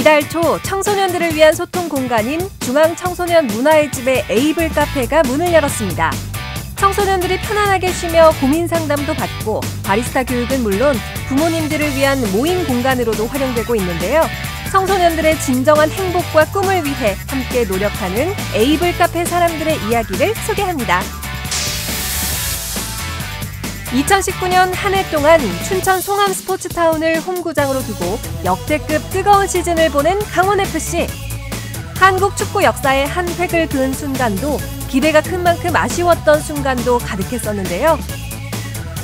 이달 초 청소년들을 위한 소통 공간인 중앙청소년 문화의 집의 에이블 카페가 문을 열었습니다. 청소년들이 편안하게 쉬며 고민 상담도 받고 바리스타 교육은 물론 부모님들을 위한 모임 공간으로도 활용되고 있는데요. 청소년들의 진정한 행복과 꿈을 위해 함께 노력하는 에이블 카페 사람들의 이야기를 소개합니다. 2019년 한 해 동안 춘천 송암 스포츠타운을 홈구장으로 두고 역대급 뜨거운 시즌을 보낸 강원FC. 한국 축구 역사의 한 획을 그은 순간도 기대가 큰 만큼 아쉬웠던 순간도 가득했었는데요.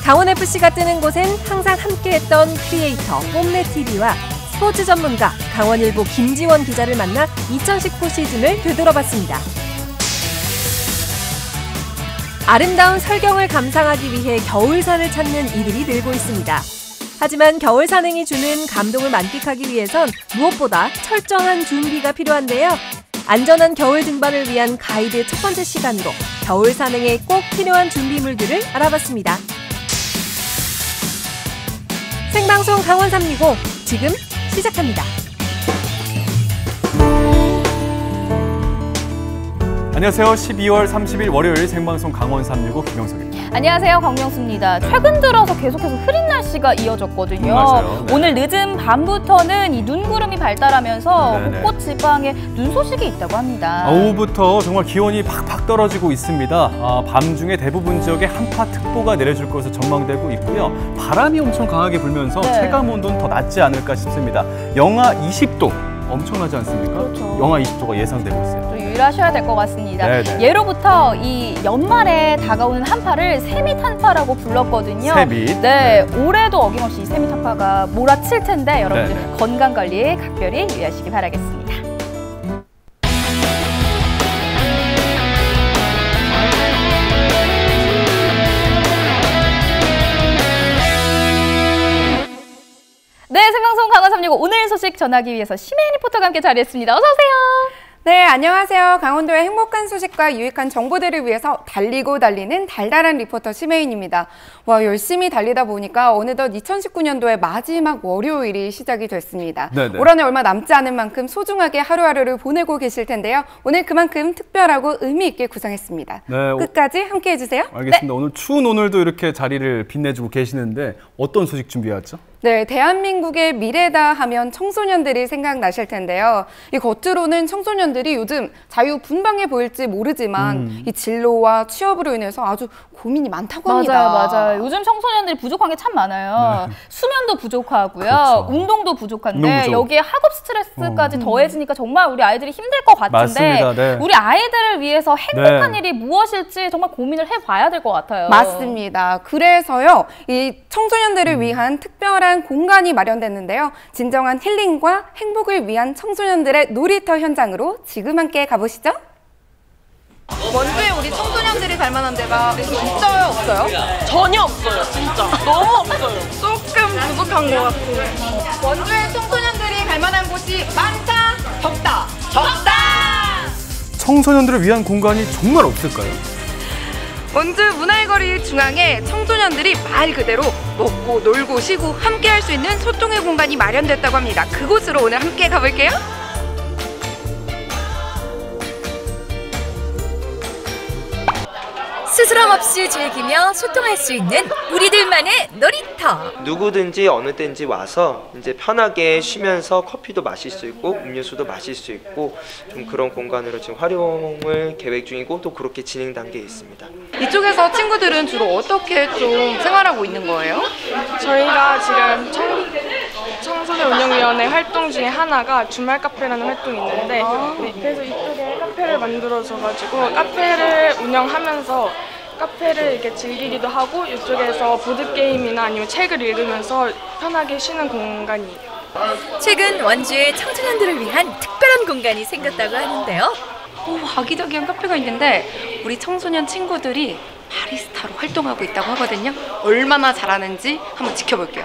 강원FC가 뜨는 곳엔 항상 함께했던 크리에이터 뽐내TV와 스포츠 전문가 강원일보 김지원 기자를 만나 2019 시즌을 되돌아봤습니다. 아름다운 설경을 감상하기 위해 겨울산을 찾는 이들이 늘고 있습니다. 하지만 겨울 산행이 주는 감동을 만끽하기 위해선 무엇보다 철저한 준비가 필요한데요. 안전한 겨울 등반을 위한 가이드 첫 번째 시간으로 겨울 산행에 꼭 필요한 준비물들을 알아봤습니다. 생방송 강원 365 지금 시작합니다. 안녕하세요. 12월 30일 월요일 생방송 강원 365 김영석입니다. 안녕하세요. 강명수입니다. 최근 들어서 계속해서 흐린 날씨가 이어졌거든요. 맞아요. 네. 오늘 늦은 밤부터는 이 눈구름이 발달하면서 네네. 곳곳 지방에 눈 소식이 있다고 합니다. 오후부터 정말 기온이 팍팍 떨어지고 있습니다. 밤 중에 대부분 지역에 한파특보가 내려질 것으로 전망되고 있고요. 바람이 엄청 강하게 불면서 네. 체감 온도는 더 낮지 않을까 싶습니다. 영하 20도. 엄청나지 않습니까? 그렇죠. 영하 20도가 예상되고 있어요. 좀 유의하셔야 될 것 같습니다. 네네. 예로부터 이 연말에 다가오는 한파를 세밑 한파라고 불렀거든요. 세밑. 네, 올해도 어김없이 세밑 한파가 몰아칠 텐데 여러분들 네네. 건강 관리에 각별히 유의하시기 바라겠습니다. 네, 생방송 강원 365 오늘 소식 전하기 위해서 심혜인 리포터가 함께 자리했습니다. 어서 오세요. 네, 안녕하세요. 강원도의 행복한 소식과 유익한 정보들을 위해서 달리고 달리는 달달한 리포터 심혜인입니다. 와, 열심히 달리다 보니까 어느덧 2019년도의 마지막 월요일이 시작이 됐습니다. 네네. 올 한해 얼마 남지 않은 만큼 소중하게 하루하루를 보내고 계실 텐데요. 오늘 그만큼 특별하고 의미 있게 구성했습니다. 네, 끝까지 함께해 주세요. 알겠습니다. 네. 오늘 추운 오늘도 이렇게 자리를 빛내주고 계시는데 어떤 소식 준비해왔죠? 네, 대한민국의 미래다 하면 청소년들이 생각나실 텐데요. 이 겉으로는 청소년들이 요즘 자유분방해 보일지 모르지만 이 진로와 취업으로 인해서 아주 고민이 많다고 합니다. 맞아요. 요즘 청소년들이 부족한 게 참 많아요. 네. 수면도 부족하고요. 그렇죠. 운동도 부족한데 운동 부족. 여기에 학업 스트레스까지 더해지니까 정말 우리 아이들이 힘들 것 같은데 맞습니다. 네. 우리 아이들을 위해서 행복한 네. 일이 무엇일지 정말 고민을 해봐야 될 것 같아요. 맞습니다. 그래서요, 이 청소년들을 위한 특별한 공간이 마련됐는데요. 진정한 힐링과 행복을 위한 청소년들의 놀이터 현장으로 지금 함께 가보시죠. 원주에 우리 청소년들이 갈 만한 데가 있어요, 없어요? 전혀 없어요, 진짜. 너무 없어요. 조금 부족한 것 같아요. 원주에 청소년들이 갈 만한 곳이 많다, 적다, 적다! 청소년들을 위한 공간이 정말 없을까요? 원주 문화의 거리 중앙에 청소년들이 말 그대로 먹고 놀고 쉬고 함께 할 수 있는 소통의 공간이 마련됐다고 합니다. 그곳으로 오늘 함께 가볼게요. 스스럼 없이 즐기며 소통할 수 있는 우리들만의 놀이터. 누구든지 어느 때인지 와서 이제 편하게 쉬면서 커피도 마실 수 있고 음료수도 마실 수 있고 좀 그런 공간으로 지금 활용을 계획 중이고 또 그렇게 진행 단계에 있습니다. 이쪽에서 친구들은 주로 어떻게 좀 생활하고 있는 거예요? 저희가 지금 청소년 운영위원회 활동 중에 하나가 주말 카페라는 활동이 있는데 네, 그래서 이쪽에 카페를 만들어줘가지고 카페를 운영하면서 카페를 이렇게 즐기기도 하고 이쪽에서 보드게임이나 아니면 책을 읽으면서 편하게 쉬는 공간이에요. 최근 원주에 청소년들을 위한 특별한 공간이 생겼다고 하는데요. 아기자기한 카페가 있는데 우리 청소년 친구들이 바리스타로 활동하고 있다고 하거든요. 얼마나 잘하는지 한번 지켜볼게요.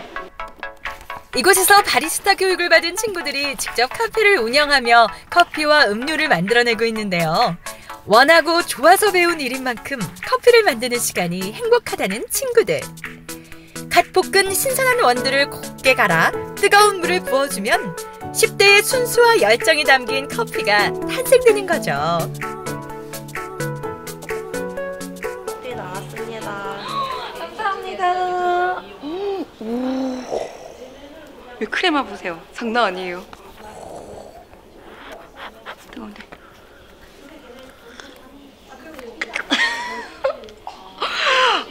이곳에서 바리스타 교육을 받은 친구들이 직접 카페를 운영하며 커피와 음료를 만들어내고 있는데요. 원하고 좋아서 배운 일인 만큼 커피를 만드는 시간이 행복하다는 친구들. 갓 볶은 신선한 원두를 곱게 갈아 뜨거운 물을 부어주면 10대의 순수와 열정이 담긴 커피가 탄생되는 거죠. 커피 나왔습니다. 감사합니다. 이 크레마 보세요. 장난 아니에요. 뜨거운데.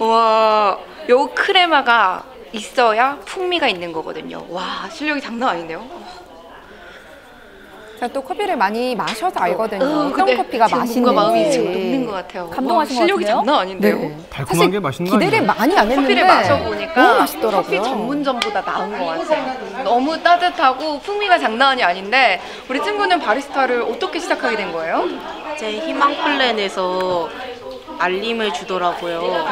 와, 요 크레마가 있어야 풍미가 있는 거거든요. 와, 실력이 장난 아닌데요? 제가 또 커피를 많이 마셔서 알거든요. 어떤 근데 커피가 지금 맛있는지. 뭔가 마음이 지금 녹는 것 같아요. 감동하신 것 실력이 같은데요? 장난 아닌데요? 네. 달콤한 게 맛있는 거 기대를 아니에요? 많이 안 했는데 커피를 마셔보니까 너무 맛있더라고요. 커피 전문점보다 나은 것 같아요. 너무 따뜻하고 풍미가 장난이 아닌데 우리 친구는 바리스타를 어떻게 시작하게 된 거예요? 제 희망 플랜에서 알림을 주더라고요.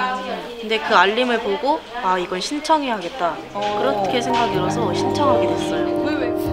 근데 그 알림을 보고 아 이건 신청해야겠다. 그렇게 생각이 들어서 신청하게 됐어요.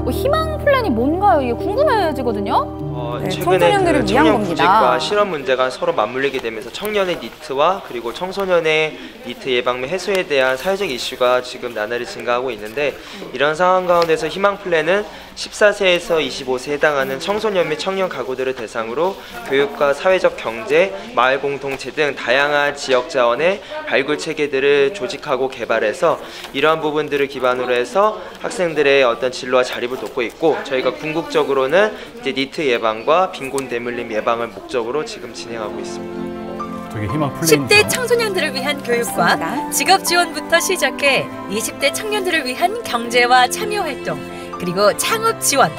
희망 플랜이 뭔가요? 이게 궁금해지거든요. 네, 최근에 청소년들을 그 위한 청년 겁니다. 구직과 실업 문제가 서로 맞물리게 되면서 청년의 니트와 그리고 청소년의 니트 예방 및 해소에 대한 사회적 이슈가 지금 나날이 증가하고 있는데 이런 상황 가운데서 희망 플랜은 14세에서 25세에 해당하는 청소년 및 청년 가구들을 대상으로 교육과 사회적 경제, 마을 공동체 등 다양한 지역 자원의 발굴 체계들을 조직하고 개발해서 이러한 부분들을 기반으로 해서 학생들의 어떤 진로와 자립을 돕고 있고 저희가 궁극적으로는 이제 니트 예방과 빈곤 대물림 예방을 목적으로 지금 진행하고 있습니다. 되게 희망 플랜이죠. 10대 청소년들을 위한 교육과 직업 지원부터 시작해 20대 청년들을 위한 경제와 참여 활동, 그리고 창업 지원,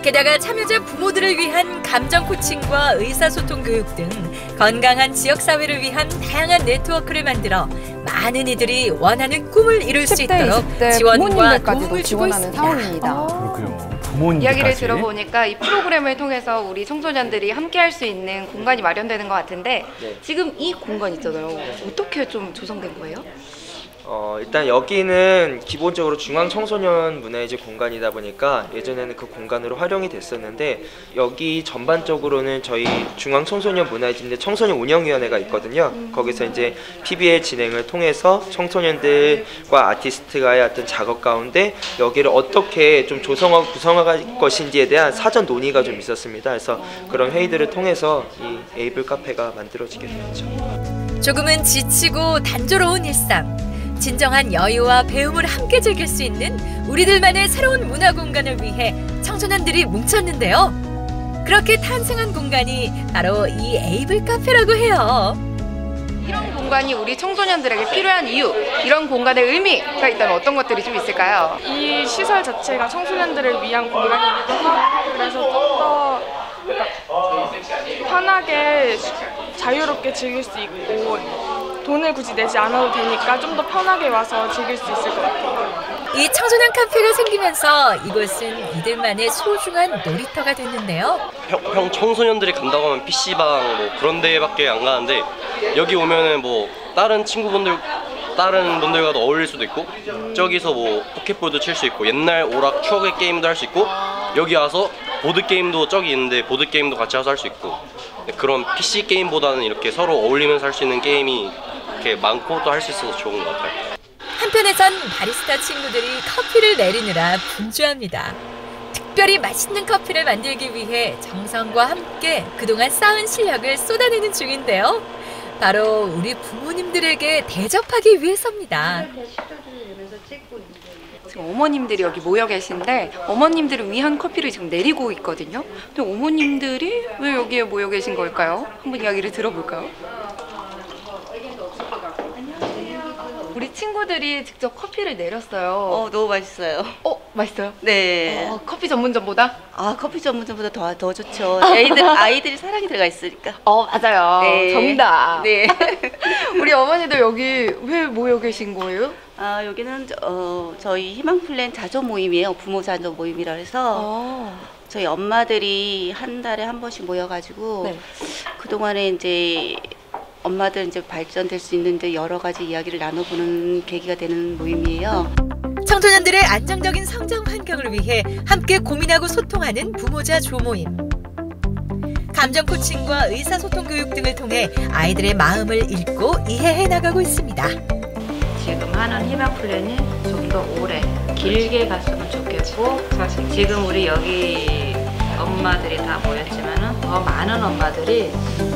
게다가 참여자 부모들을 위한 감정 코칭과 의사소통 교육 등 건강한 지역사회를 위한 다양한 네트워크를 만들어 많은 이들이 원하는 꿈을 이룰 수 10대, 있도록 20대 지원과 부모님들까지도 도움을 주고 지원하는 있습니다. 상황입니다. 그렇군요. 부모님들까지. 이야기를 들어보니까 이 프로그램을 통해서 우리 청소년들이 함께 할 수 있는 공간이 마련되는 것 같은데 네. 지금 이 공간 있잖아요. 어떻게 좀 조성된 거예요? 일단 여기는 기본적으로 중앙 청소년 문화예술 공간이다 보니까 예전에는 그 공간으로 활용이 됐었는데 여기 전반적으로는 저희 중앙 청소년 문화예술인데 청소년 운영위원회가 있거든요. 거기서 이제 PBL 진행을 통해서 청소년들과 아티스트가의 어떤 작업 가운데 여기를 어떻게 좀 조성하고 구성할 것인지에 대한 사전 논의가 좀 있었습니다. 그래서 그런 회의들을 통해서 이 에이블 카페가 만들어지게 됐죠. 조금은 지치고 단조로운 일상, 진정한 여유와 배움을 함께 즐길 수 있는 우리들만의 새로운 문화 공간을 위해 청소년들이 뭉쳤는데요. 그렇게 탄생한 공간이 바로 이 에이블 카페라고 해요. 이런 공간이 우리 청소년들에게 필요한 이유, 이런 공간의 의미가 있다면 어떤 것들이 좀 있을까요? 이 시설 자체가 청소년들을 위한 공간이기도 하고 그래서 좀 더 편하게 자유롭게 즐길 수 있고 돈을 굳이 내지 않아도 되니까 좀 더 편하게 와서 즐길 수 있을 것 같아요. 이 청소년 카페가 생기면서 이곳은 이들만의 소중한 놀이터가 됐는데요. 형 청소년들이 간다고 하면 PC방 뭐 그런 데밖에 안 가는데 여기 오면은 뭐 다른 분들과도 어울릴 수도 있고 저기서 뭐 포켓볼도 칠 수 있고 옛날 오락 추억의 게임도 할 수 있고 여기 와서 보드게임도 저기 있는데 보드게임도 같이 와서 할 수 있고 그런 PC 게임보다는 이렇게 서로 어울리면서 할 수 있는 게임이 이렇게 많고 또 할 수 있어서 좋은 것 같아요. 한편에선 바리스타 친구들이 커피를 내리느라 분주합니다. 특별히 맛있는 커피를 만들기 위해 정성과 함께 그동안 쌓은 실력을 쏟아내는 중인데요. 바로 우리 부모님들에게 대접하기 위해서입니다. 지금 어머님들이 여기 모여 계신데 어머님들을 위한 커피를 지금 내리고 있거든요. 근데 어머님들이 왜 여기에 모여 계신 걸까요? 한번 이야기를 들어볼까요? 우리 친구들이 직접 커피를 내렸어요. 너무 맛있어요. 맛있어요? 네. 커피 전문점보다? 커피 전문점보다 더 좋죠. 아이들이 사랑이 들어가 있으니까. 맞아요. 네. 정답. 네. 우리 어머니들 여기 왜 모여 계신 거예요? 여기는 저희 희망플랜 자조 모임이에요. 부모 자조 모임이라 해서 저희 엄마들이 한 달에 한 번씩 모여가지고 네. 그동안에 이제 엄마들 이제 발전될 수 있는 이제 여러 가지 이야기를 나눠보는 계기가 되는 모임이에요. 청소년들의 안정적인 성장 환경을 위해 함께 고민하고 소통하는 부모자 조모임. 감정 코칭과 의사소통 교육 등을 통해 아이들의 마음을 읽고 이해해 나가고 있습니다. 지금 하는 희망 플랜이 좀 더 오래 길게 갔으면 좋겠고 지금 우리 여기 엄마들이 다 모였지만은 더 많은 엄마들이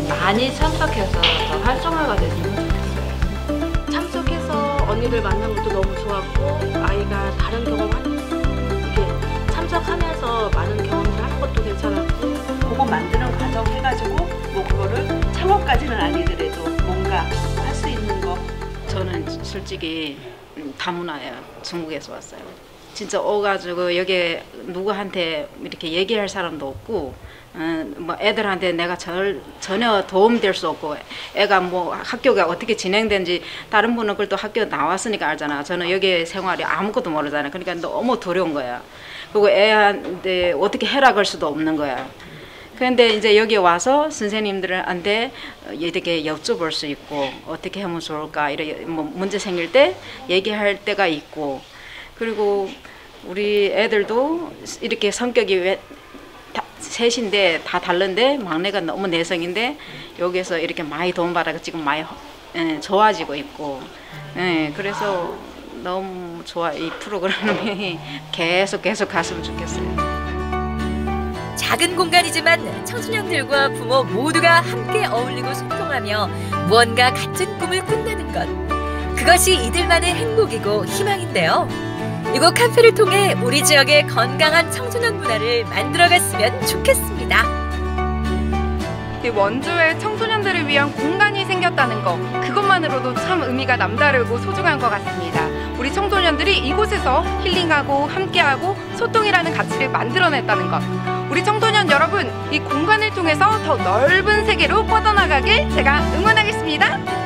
많이 참석해서 더 활성화가 됐으면 좋겠어요. 참석해서 언니들 만난 것도 너무 좋았고 아이가 다른 경험을 이렇게 참석하면서 많은 경험을 하는 것도 괜찮았고 그거 만드는 과정 해가지고 뭐 그거를 창업까지는 아니더라도 뭔가 할 수 있는 거. 저는 솔직히 다문화예요. 중국에서 왔어요. 진짜 오가지고 여기 누구한테 이렇게 얘기할 사람도 없고 뭐 애들한테 내가 전혀 도움될 수 없고 애가 뭐 학교가 어떻게 진행되는지 다른 분은 그래도 학교 나왔으니까 알잖아. 저는 여기 생활이 아무것도 모르잖아요. 그러니까 너무 두려운 거야. 그리고 애한테 어떻게 해라 할 수도 없는 거야. 그런데 이제 여기 와서 선생님들한테 이렇게 여쭤볼 수 있고 어떻게 하면 좋을까 이렇게 뭐 문제 생길 때 얘기할 때가 있고 그리고 우리 애들도 이렇게 성격이 왜 셋인데 다 다른데 막내가 너무 내성인데 여기서 이렇게 많이 도움받아서 지금 많이 좋아지고 있고 그래서 너무 좋아. 이 프로그램이 계속 갔으면 좋겠어요. 작은 공간이지만 청소년들과 부모 모두가 함께 어울리고 소통하며 무언가 같은 꿈을 꾼다는 것. 그것이 이들만의 행복이고 희망인데요. 이곳 카페를 통해 우리 지역의 건강한 청소년 문화를 만들어갔으면 좋겠습니다. 이 원주에 청소년들을 위한 공간이 생겼다는 거, 그것만으로도 참 의미가 남다르고 소중한 것 같습니다. 우리 청소년들이 이곳에서 힐링하고 함께하고 소통이라는 가치를 만들어냈다는 것. 우리 청소년 여러분, 이 공간을 통해서 더 넓은 세계로 뻗어나가길 제가 응원하겠습니다.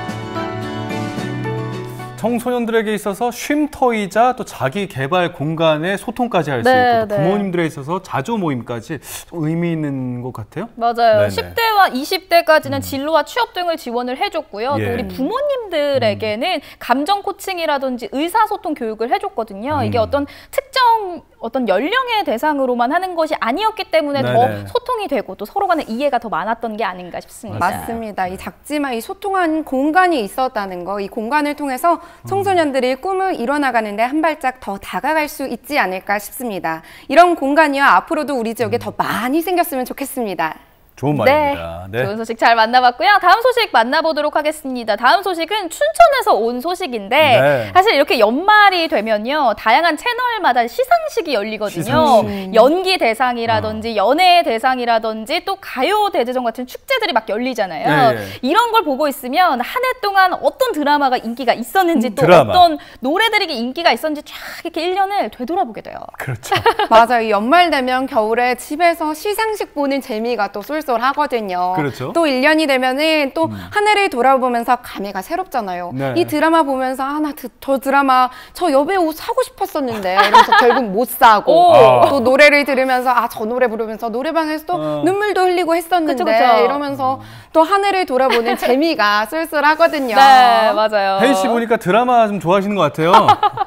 청소년들에게 있어서 쉼터이자 또 자기 개발 공간의 소통까지 할 수 있고 또 부모님들에 있어서 자조 모임까지 의미 있는 것 같아요. 맞아요. 네네. 10대와 20대까지는 진로와 취업 등을 지원을 해줬고요. 또 우리 부모님들에게는 감정 코칭이라든지 의사소통 교육을 해줬거든요. 이게 어떤 특정 연령의 대상으로만 하는 것이 아니었기 때문에 더 소통이 되고 또 서로 간의 이해가 더 많았던 게 아닌가 싶습니다. 맞습니다. 이 작지만 이 소통한 공간이 있었다는 거, 이 공간을 통해서 청소년들이 꿈을 이뤄나가는데 한 발짝 더 다가갈 수 있지 않을까 싶습니다. 이런 공간이요, 앞으로도 우리 지역에 더 많이 생겼으면 좋겠습니다. 좋은 말입니다. 네. 좋은 소식 잘 만나봤고요. 다음 소식 만나보도록 하겠습니다. 다음 소식은 춘천에서 온 소식인데 사실 이렇게 연말이 되면요. 다양한 채널마다 시상식이 열리거든요. 연기 대상이라든지 연예 대상이라든지 또 가요 대제전 같은 축제들이 막 열리잖아요. 이런 걸 보고 있으면 한 해 동안 어떤 드라마가 인기가 있었는지 또 어떤 노래들이 인기가 있었는지 쫙 이렇게 1년을 되돌아보게 돼요. 그렇죠. 맞아요. 연말 되면 겨울에 집에서 시상식 보는 재미가 또 쏠쏠하거든요. 그렇죠. 또 1년이 되면은 또 한 해를 돌아보면서 감회가 새롭잖아요. 이 드라마 보면서 나 저 드라마 저 여배우 사고 싶었었는데 이러면서 결국 못 사고 또 노래를 들으면서 저 노래 부르면서 노래방에서 또 눈물도 흘리고 했었는데 그쵸. 이러면서 또 한 해를 돌아보는 재미가 쏠쏠하거든요. 네, 맞아요. 혜인 씨 보니까 드라마 좀 좋아하시는 것 같아요.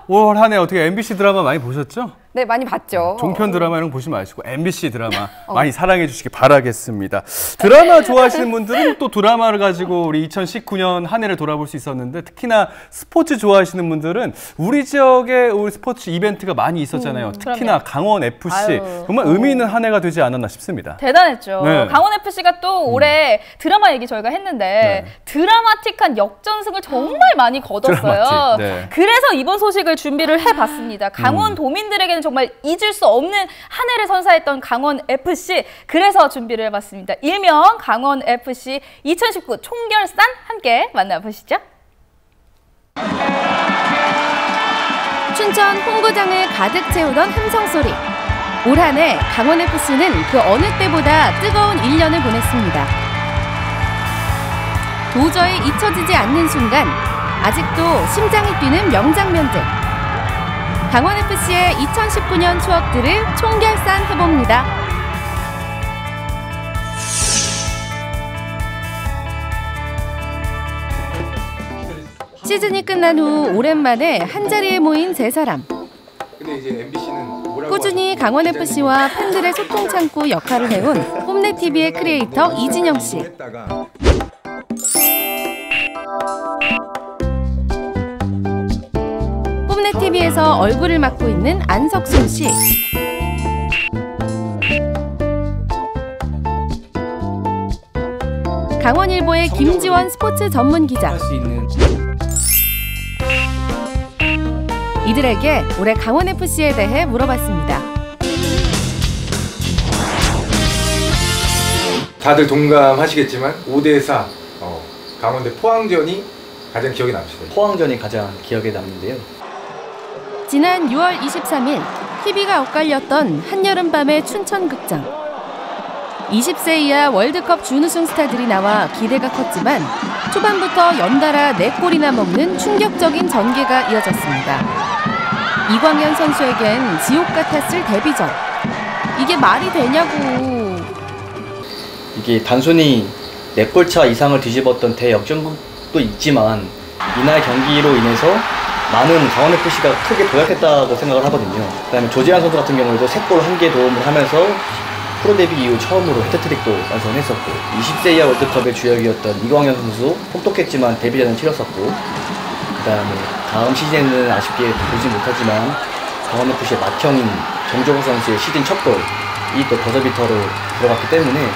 올 한 해 어떻게 MBC 드라마 많이 보셨죠? 네, 많이 봤죠. 종편 드라마 이런 거 보지 마시고 MBC 드라마 많이 사랑해 주시기 바라겠습니다. 드라마 좋아하시는 분들은 또 드라마를 가지고 우리 2019년 한 해를 돌아볼 수 있었는데 특히나 스포츠 좋아하시는 분들은 우리 지역에 우리 스포츠 이벤트가 많이 있었잖아요. 특히나 강원 FC 정말 의미 있는 한 해가 되지 않았나 싶습니다. 대단했죠. 강원 FC가 또 올해 드라마 얘기 저희가 했는데 드라마틱한 역전승을 정말 많이 거뒀어요. 그래서 이번 소식을 준비를 해봤습니다. 강원 도민들에게는 정말 잊을 수 없는 한 해를 선사했던 강원 FC. 그래서 준비를 해봤습니다. 일명 강원 FC 2019 총결산 함께 만나보시죠. 춘천 홍구장을 가득 채우던 함성소리. 올 한 해 강원 FC는 그 어느 때보다 뜨거운 1년을 보냈습니다. 도저히 잊혀지지 않는 순간, 아직도 심장이 뛰는 명장면들. 강원FC의 2019년 추억들을 총결산해봅니다. 시즌이 끝난 후 오랜만에 한자리에 모인 세 사람. 꾸준히 강원FC와 팬들의 소통 창구 역할을 해온 뽐내TV의 크리에이터 이진영 씨. 한해TV에서 얼굴을 맡고 있는 안석순 씨. 강원일보의 김지원 스포츠 전문 기자. 이들에게 올해 강원FC에 대해 물어봤습니다. 다들 동감하시겠지만 5대4 강원대 포항전이 가장 기억에 남으시죠? 포항전이 가장 기억에 남는데요. 지난 6월 23일 TV가 엇갈렸던 한여름밤의 춘천극장. 20세 이하 월드컵 준우승 스타들이 나와 기대가 컸지만 초반부터 연달아 4골이나 먹는 충격적인 전개가 이어졌습니다. 이광현 선수에겐 지옥 같았을 데뷔전. 이게 말이 되냐고. 이게 단순히 4골 차 이상을 뒤집었던 대역전도 있지만 이날 경기로 인해서 많은 강원FC가 크게 도약했다고 생각을 하거든요. 그다음에 조재환 선수 같은 경우에도 3골 1개 도움을 하면서 프로 데뷔 이후 처음으로 해트트릭도 완성했었고 20세 이하 월드컵의 주역이었던 이광현 선수 혹독했지만 데뷔전을 치렀었고 그다음에 다음 시즌에는 아쉽게 보지 못하지만 강원FC의 맏형인 정종호 선수의 시즌 첫 골이 또 버저비터로 들어갔기 때문에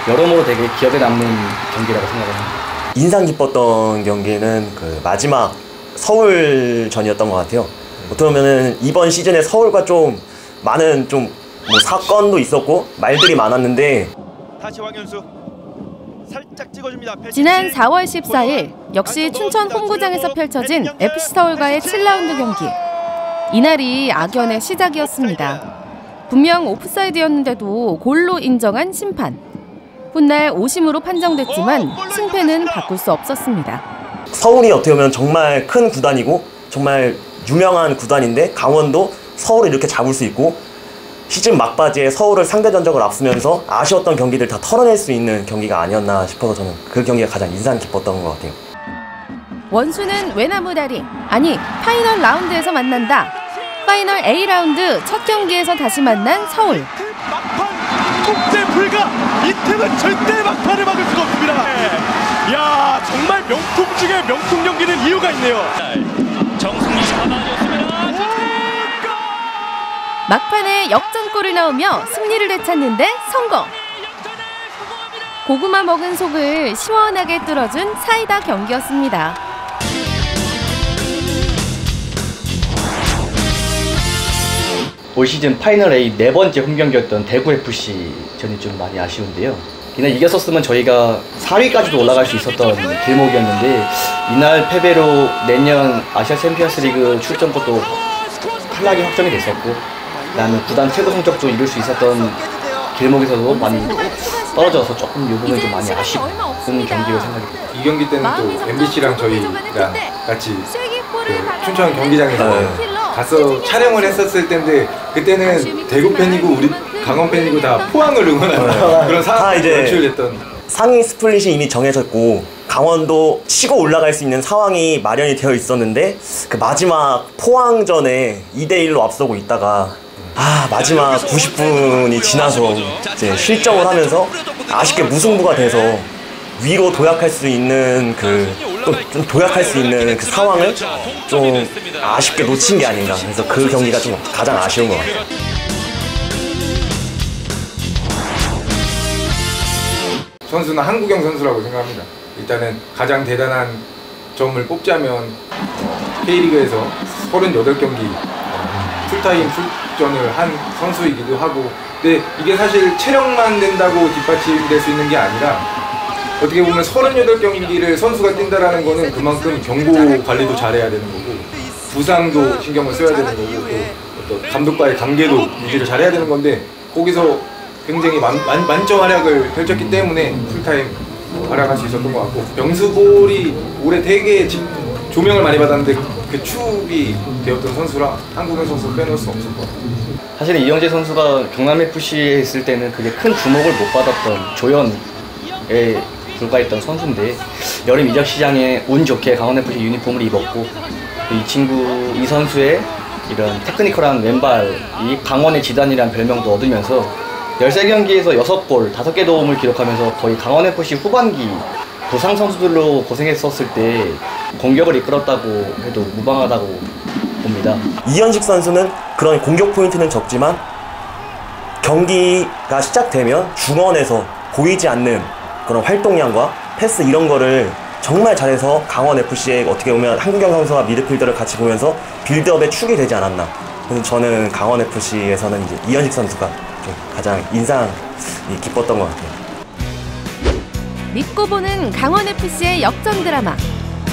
여러모로 되게 기억에 남는 경기라고 생각을 합니다. 인상 깊었던 경기는 그 마지막 서울전이었던 것 같아요. 어떻게 보면은 이번 시즌에 서울과 좀 많은 뭐 사건도 있었고 말들이 많았는데 다시 황현수 살짝 찍어줍니다. 지난 4월 14일 역시 춘천 홈구장에서 펼쳐진 FC서울과의 7라운드 경기. 이날이 악연의 시작이었습니다. 분명 오프사이드였는데도 골로 인정한 심판. 훗날 오심으로 판정됐지만 승패는 바꿀 수 없었습니다. 서울이 어떻게 보면 정말 큰 구단이고 정말 유명한 구단인데 강원도 서울을 이렇게 잡을 수 있고 시즌 막바지에 서울을 상대 전적을 앞서면서 아쉬웠던 경기들 다 털어낼 수 있는 경기가 아니었나 싶어서 저는 그 경기가 가장 인상 깊었던 것 같아요. 원수는 외나무다리, 아니 파이널 라운드에서 만난다. 파이널 A라운드 첫 경기에서 다시 만난 서울. 국제 불가! 이팀은 절대 막판을 막을 수가 없습니다. 야 정말 명품 중에 명품 경기는 이유가 있네요. 정승리 잡아줬습니다. 막판에 역전골을 넣으며 승리를 되찾는데 성공. 고구마 먹은 속을 시원하게 뚫어준 사이다 경기였습니다. 올 시즌 파이널 A 4번째 홈경기였던 대구FC 전이 좀 많이 아쉬운데요. 이날 이겼었으면 저희가 4위까지도 올라갈 수 있었던 길목이었는데 이날 패배로 내년 아시아 챔피언스 리그 출전권도 탈락이 확정이 됐었고 그다음에 구단 최고 성적도 이룰 수 있었던 길목에서도 많이 떨어져서 조금 이 부분이 좀 많이 아쉬운 경기로 생각이 듭니다. 이 경기 때는 또 MBC랑 저희가 같이 그 춘천 경기장에서 가서 촬영을 했었을 텐데 그때는 대구 팬이고 우리 강원 팬이고 다 포항을 응원하는 그런 상황이 연출됐던. 상위 스플릿이 이미 정해졌고 강원도 치고 올라갈 수 있는 상황이 마련이 되어 있었는데 그 마지막 포항전에 2대1로 앞서고 있다가 마지막 90분이 지나서 이제 실점을 하면서 아쉽게 무승부가 돼서 위로 도약할 수 있는 좀 도약할 수 있는 그 상황을 좀 아쉽게 놓친 게 아닌가. 그래서 그 경기가 좀 가장 아쉬운 것 같아요. 선수는 한국형 선수라고 생각합니다. 일단은 가장 대단한 점을 뽑자면 K리그에서 38경기 풀타임 출전을 한 선수이기도 하고 근데 이게 사실 체력만 된다고 뒷받침될 수 있는 게 아니라 어떻게 보면 38경기를 선수가 뛴다라는 거는 그만큼 경고 관리도 잘해야 되는 거고 부상도 신경을 써야 되는 거고 또 어떤 감독과의 관계도 유지를 잘해야 되는 건데 거기서 굉장히 만점 활약을 펼쳤기 때문에 풀타임 활약할 수 있었던 것 같고 병수볼이 올해 되게 조명을 많이 받았는데 그 축이 되었던 선수라 한국인 선수 빼놓을 수 없을 것 같아요. 사실 이영재 선수가 경남FC에 있을 때는 그게 큰 주목을 못 받았던 조연에 불과했던 선수인데 여름 이적 시장에 운 좋게 강원FC 유니폼을 입었고 이 선수의 이런 테크니컬한 왼발이 강원의 지단이라는 별명도 얻으면서 13경기에서 6골, 5개 도움을 기록하면서 거의 강원FC 후반기 부상 선수들로 고생했었을 때 공격을 이끌었다고 해도 무방하다고 봅니다. 이현식 선수는 그런 공격 포인트는 적지만 경기가 시작되면 중원에서 보이지 않는 그런 활동량과 패스 이런 거를 정말 잘해서 강원FC의 어떻게 보면 한국영 선수와 미드필더를 같이 보면서 빌드업의 축이 되지 않았나. 그래서 저는 강원FC에서는 이제 이현식 선수가 좀 가장 인상이 깊었던 것 같아요. 믿고 보는 강원FC의 역전 드라마.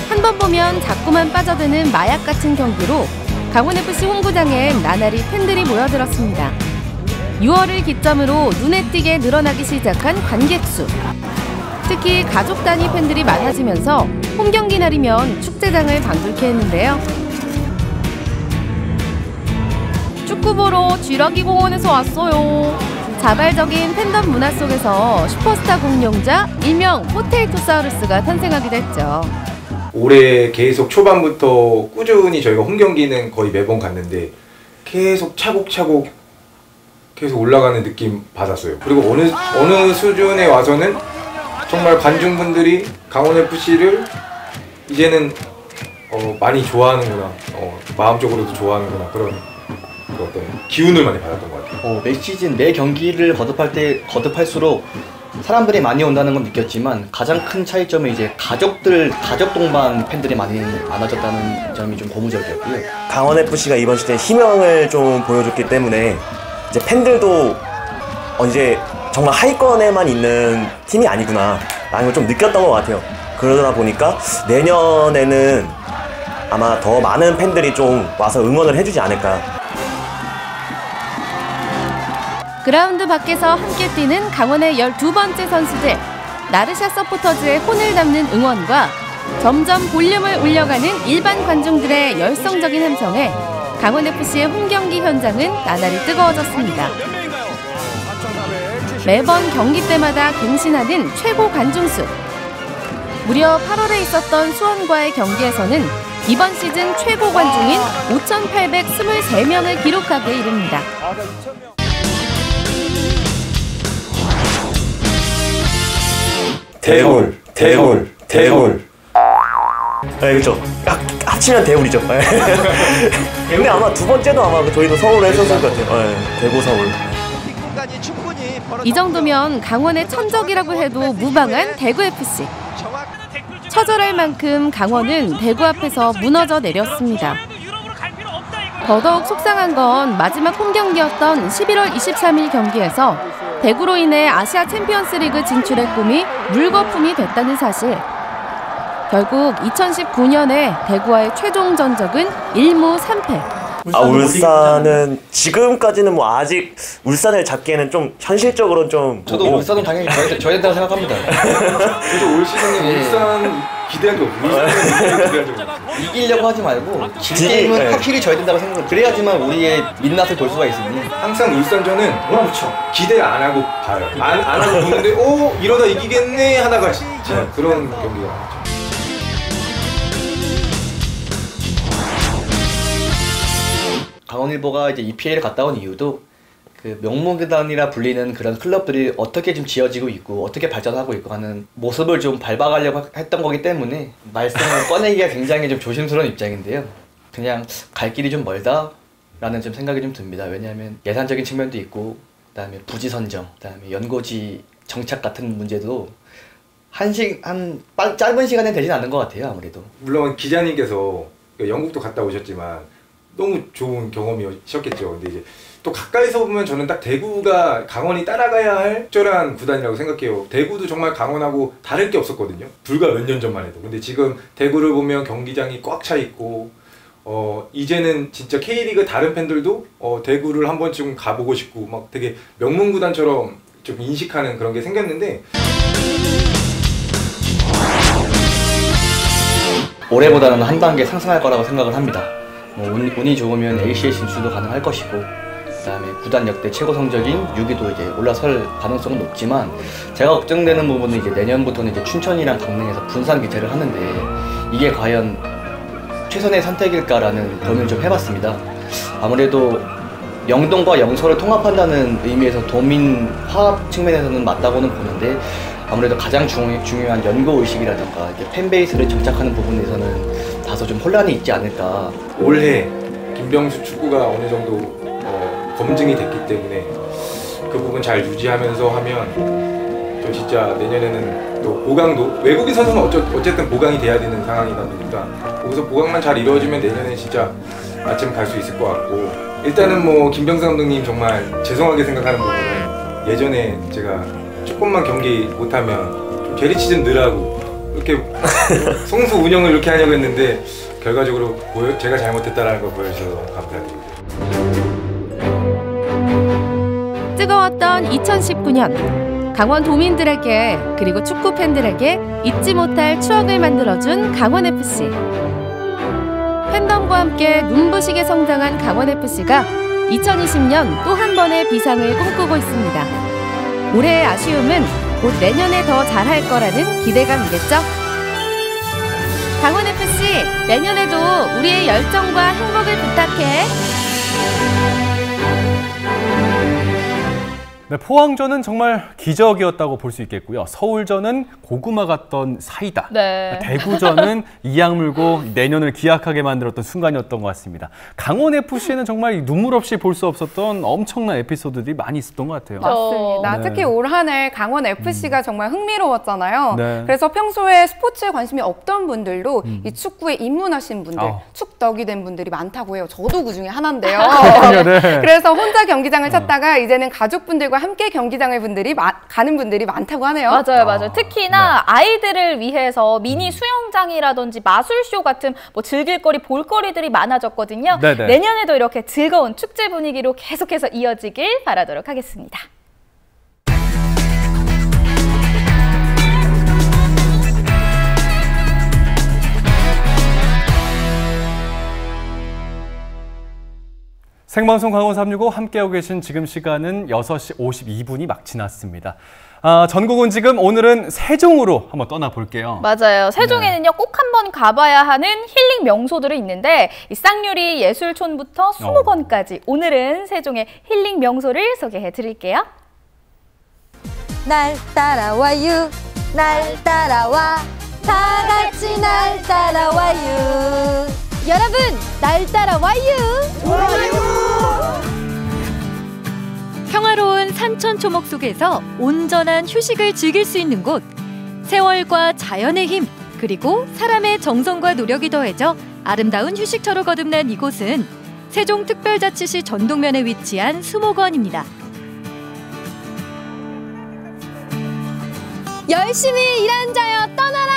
한 번 보면 자꾸만 빠져드는 마약 같은 경기로 강원FC 홈구장엔 나날이 팬들이 모여들었습니다. 6월을 기점으로 눈에 띄게 늘어나기 시작한 관객 수. 특히 가족 단위 팬들이 많아지면서 홈경기 날이면 축제장을 방불케 했는데요. 축구 보러 쥐라기 공원에서 왔어요. 자발적인 팬덤 문화 속에서 슈퍼스타 공룡자 일명 포테이토사우루스가 탄생하기도 했죠. 올해 계속 초반부터 꾸준히 저희가 홈경기는 거의 매번 갔는데 계속 차곡차곡 계속 올라가는 느낌 받았어요. 그리고 어느 수준에 와서는 정말 관중분들이 강원FC를 이제는 많이 좋아하는구나, 마음적으로도 좋아하는구나, 그런 어떤 기운을 많이 받았던 것 같아요. 매 시즌 매 경기를 거듭할수록 사람들이 많이 온다는 건 느꼈지만 가장 큰 차이점은 이제 가족 동반 팬들이 많아졌다는 점이 좀 고무적이었고요. 강원FC가 이번 시즌에 희명을 좀 보여줬기 때문에 이제 팬들도 이제 정말 하위권에만 있는 팀이 아니구나 라는 걸 좀 느꼈던 것 같아요. 그러다 보니까 내년에는 아마 더 많은 팬들이 좀 와서 응원을 해주지 않을까. 그라운드 밖에서 함께 뛰는 강원의 12번째 선수들. 나르샤 서포터즈의 혼을 담는 응원과 점점 볼륨을 올려가는 일반 관중들의 열성적인 함성에 강원FC의 홈경기 현장은 나날이 뜨거워졌습니다. 매번 경기 때마다 갱신하는 최고 관중수. 무려 8월에 있었던 수원과의 경기에서는 이번 시즌 최고 관중인 5,823명을 기록하게 이릅니다. 대굴. 네, 그렇죠. 합치면 대굴이죠. 근데 아마 두 번째도 아마 저희도 서울에 했었을 것 같아요. 대구 서울. 이 정도면 강원의 천적이라고 해도 무방한 대구FC. 처절할 만큼 강원은 대구 앞에서 무너져 내렸습니다. 더더욱 속상한 건 마지막 홈경기였던 11월 23일 경기에서 대구로 인해 아시아 챔피언스리그 진출의 꿈이 물거품이 됐다는 사실. 결국 2019년에 대구와의 최종 전적은 1무 3패. 울산은 지금까지는 뭐 아직 울산을 잡기에는 좀 현실적으로 좀 저도 울산은 당연히 져야 된다고 생각합니다. 저도 올 시즌에 울산 기대한 게 없어요. 이기려고 하지 말고 게임은 확실히 져야 된다고 생각해요. 그래야지만 우리의 민낯을 볼 수가 있으니. 항상 울산전은 기대 안 하고 봐요. 안 하고 보는데 이러다 이기겠네 하다가 진짜 그런 경기가 많죠. 강원일보가 이제 EPL을 갔다 온 이유도 그 명문구단이라 불리는 그런 클럽들이 어떻게 좀 지어지고 있고 어떻게 발전하고 있고 하는 모습을 좀 밟아가려고 했던 거기 때문에 말씀을 꺼내기가 굉장히 좀 조심스러운 입장인데요. 그냥 갈 길이 좀 멀다라는 좀 생각이 좀 듭니다. 왜냐하면 예산적인 측면도 있고 그다음에 부지 선정, 그다음에 연고지 정착 같은 문제도 짧은 시간에 되진 않는 것 같아요. 아무래도. 물론 기자님께서 영국도 갔다 오셨지만 너무 좋은 경험이셨겠죠. 근데 이제 또 가까이서 보면 저는 딱 대구가 강원이 따라가야 할 적절한 구단이라고 생각해요. 대구도 정말 강원하고 다를 게 없었거든요. 불과 몇 년 전만 해도. 근데 지금 대구를 보면 경기장이 꽉 차 있고 이제는 진짜 K리그 다른 팬들도 대구를 한 번쯤 가보고 싶고 막 되게 명문 구단처럼 좀 인식하는 그런 게 생겼는데 올해보다는 한 단계 상승할 거라고 생각을 합니다. 운이 좋으면 ACL 진출도 가능할 것이고 그다음에 구단 역대 최고 성적인 6위도 이제 올라설 가능성은 높지만 제가 걱정되는 부분은 이제 내년부터는 이제 춘천이랑 강릉에서 분산 교체를 하는데 이게 과연 최선의 선택일까라는 고민을 좀 해봤습니다. 아무래도 영동과 영서를 통합한다는 의미에서 도민 화합 측면에서는 맞다고는 보는데 아무래도 가장 중요한 연고의식이라든가 팬베이스를 정착하는 부분에서는 다소 좀 혼란이 있지 않을까. 올해 김병수 축구가 어느 정도 검증이 됐기 때문에 그 부분 잘 유지하면서 하면 또 진짜 내년에는 또 보강도 외국인 선수는 어쨌든 보강이 돼야 되는 상황이다 보니까 거기서 보강만 잘 이루어지면 내년에 진짜 아침 갈 수 있을 것 같고 일단은 뭐 김병수 감독님 정말 죄송하게 생각하는 부분은 예전에 제가 조금만 경기 못하면 좀 게리치즘 늘하고 이렇게 송수 운영을 이렇게 하려고 했는데 결과적으로 제가 잘못했다는 걸 보여주셔서 감사드립니다. 뜨거웠던 2019년 강원 도민들에게 그리고 축구 팬들에게 잊지 못할 추억을 만들어준 강원FC. 팬덤과 함께 눈부시게 성장한 강원FC가 2020년 또 한 번의 비상을 꿈꾸고 있습니다. 올해의 아쉬움은 곧 내년에 더 잘할 거라는 기대감이겠죠? 강원FC, 내년에도 우리의 열정과 행복을 부탁해. 네, 포항전은 정말 기적이었다고 볼 수 있겠고요. 서울전은 고구마 같던 사이다. 네. 대구전은 이악 물고 내년을 기약하게 만들었던 순간이었던 것 같습니다. 강원FC에는 정말 눈물 없이 볼 수 없었던 엄청난 에피소드들이 많이 있었던 것 같아요. 맞습니다. 네. 특히 올 한 해 강원FC가 정말 흥미로웠잖아요. 네. 그래서 평소에 스포츠에 관심이 없던 분들도 이 축구에 입문하신 분들, 축덕이 된 분들이 많다고 해요. 저도 그중에 하나인데요. 네. 그래서 혼자 경기장을 찾다가 이제는 가족분들과 함께 경기장을 가는 분들이 많다고 하네요. 맞아요. 특히나 아이들을 위해서 미니 수영장이라든지 마술쇼 같은 뭐 즐길거리, 볼거리들이 많아졌거든요. 네네. 내년에도 이렇게 즐거운 축제 분위기로 계속해서 이어지길 바라도록 하겠습니다. 생방송 강원 365 함께하고 계신 지금 시간은 6시 52분이 막 지났습니다. 전국은 지금 오늘은 세종으로 한번 떠나볼게요. 맞아요. 세종에는요 꼭 한번 가봐야 하는 힐링 명소들이 있는데 이 쌍유리 예술촌부터 수목원까지 오늘은 세종의 힐링 명소를 소개해 드릴게요. 날 따라와요. 날 따라와. 다 같이 날 따라와요. 여러분, 날 따라와요. 좋아요. 평화로운 산천 초목 속에서 온전한 휴식을 즐길 수 있는 곳. 세월과 자연의 힘, 그리고 사람의 정성과 노력이 더해져 아름다운 휴식처로 거듭난 이곳은 세종특별자치시 전동면에 위치한 수목원입니다. 열심히 일한 자여 떠나라!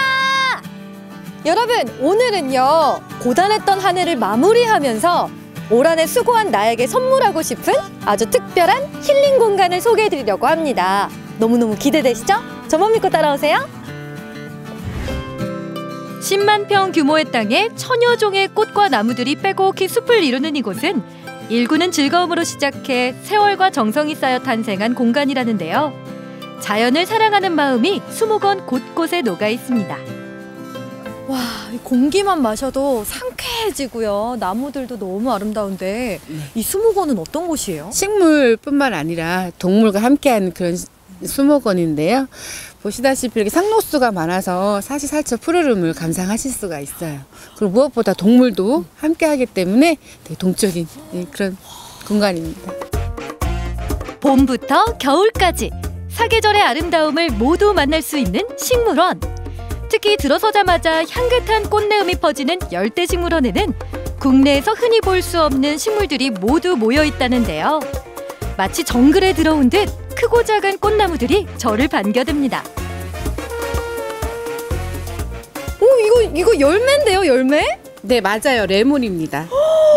여러분, 오늘은요 고단했던 한 해를 마무리하면서 올 한 해 수고한 나에게 선물하고 싶은 아주 특별한 힐링 공간을 소개해드리려고 합니다. 너무너무 기대되시죠? 저만 믿고 따라오세요. 10만 평 규모의 땅에 천여 종의 꽃과 나무들이 빼곡히 숲을 이루는 이곳은 일구는 즐거움으로 시작해 세월과 정성이 쌓여 탄생한 공간이라는데요. 자연을 사랑하는 마음이 수목원 곳곳에 녹아 있습니다. 와, 공기만 마셔도 상쾌해지고요. 나무들도 너무 아름다운데 이 수목원은 어떤 곳이에요? 식물뿐만 아니라 동물과 함께하는 그런 수목원인데요. 보시다시피 이렇게 상록수가 많아서 사시사철 푸르름을 감상하실 수가 있어요. 그리고 무엇보다 동물도 함께하기 때문에 되게 동적인 그런 공간입니다. 봄부터 겨울까지 사계절의 아름다움을 모두 만날 수 있는 식물원. 특히 들어서자마자 향긋한 꽃내음이 퍼지는 열대식물원에는 국내에서 흔히 볼 수 없는 식물들이 모두 모여 있다는데요. 마치 정글에 들어온 듯 크고 작은 꽃나무들이 저를 반겨듭니다. 오, 이거 열매인데요, 열매? 네, 맞아요. 레몬입니다.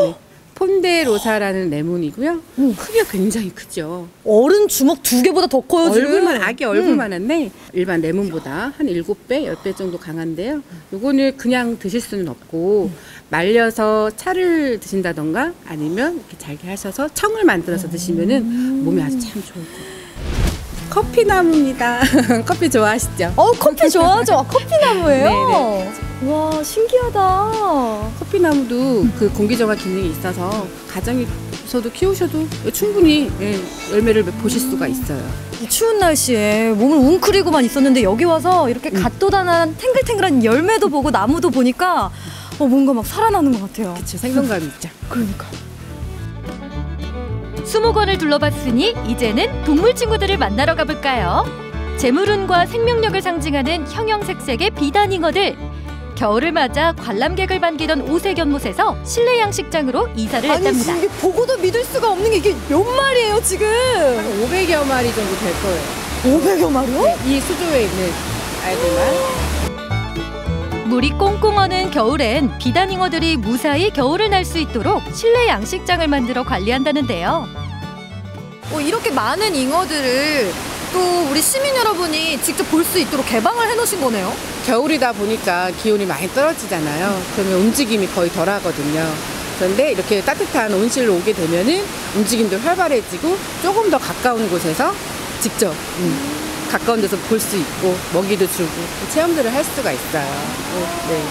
네. 폰데로사라는 레몬이고요. 크기가 굉장히 크죠. 어른 주먹 2개보다 더 커요, 지금. 아기 얼굴만한데 일반 레몬보다 한 7배, 10배 정도 강한데요. 요거는 그냥 드실 수는 없고 말려서 차를 드신다던가 아니면 이렇게 잘게 하셔서 청을 만들어서 드시면은 몸에 아주 참 좋을 거예요. 커피나무입니다. 커피 좋아하시죠? 커피 좋아하죠. 커피나무예요? 네네. 와, 신기하다. 커피나무도 그 공기정화 기능이 있어서 가정에서도 키우셔도 충분히 열매를 보실 수가 있어요. 이 추운 날씨에 몸을 웅크리고만 있었는데 여기 와서 이렇게 갓도단한 탱글탱글한 열매도 보고 나무도 보니까 뭔가 막 살아나는 것 같아요. 그쵸, 생동감이 있죠. 그러니까. 수목원을 둘러봤으니 이제는 동물 친구들을 만나러 가볼까요? 재물운과 생명력을 상징하는 형형색색의 비단잉어들. 겨울을 맞아 관람객을 반기던 오색 연못에서 실내 양식장으로 이사를 했답니다. 아니, 이게 보고도 믿을 수가 없는 게 이게 몇 마리예요, 지금? 한 500여 마리 정도 될 거예요. 500여 마리요? 네, 이 수조에 있는 아이들만. 물이 꽁꽁 어는 겨울엔 비단잉어들이 무사히 겨울을 날 수 있도록 실내 양식장을 만들어 관리한다는데요. 이렇게 많은 잉어들을 또 우리 시민 여러분이 직접 볼 수 있도록 개방을 해놓으신 거네요? 겨울이다 보니까 기온이 많이 떨어지잖아요. 그러면 움직임이 거의 덜 하거든요. 그런데 이렇게 따뜻한 온실로 오게 되면은 움직임도 활발해지고 조금 더 가까운 곳에서 직접 가까운 데서 볼 수 있고 먹이도 주고 체험들을 할 수가 있어요. 네.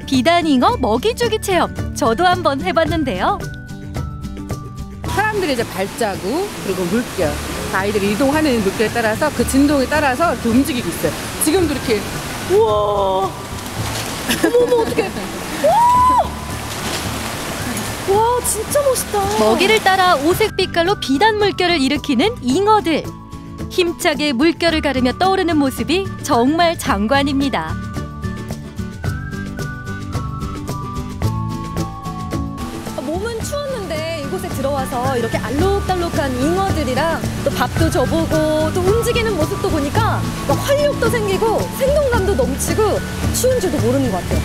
비단잉어 먹이 주기 체험. 저도 한번 해봤는데요. 사람들의 이제 발자국 그리고 물결, 아이들이 이동하는 물결에 따라서 그 진동에 따라서 이렇게 움직이고 있어요. 지금도 이렇게 우와. 어머 어떡해. 와 진짜 멋있다. 먹이를 따라 오색 빛깔로 비단 물결을 일으키는 잉어들. 힘차게 물결을 가르며 떠오르는 모습이 정말 장관입니다. 몸은 추웠는데 이곳에 들어와서 이렇게 알록달록한 잉어들이랑 또 밥도 줘보고 또 움직이는 모습도 보니까 활력도 생기고 생동감도 넘치고 추운 줄도 모르는 것 같아요.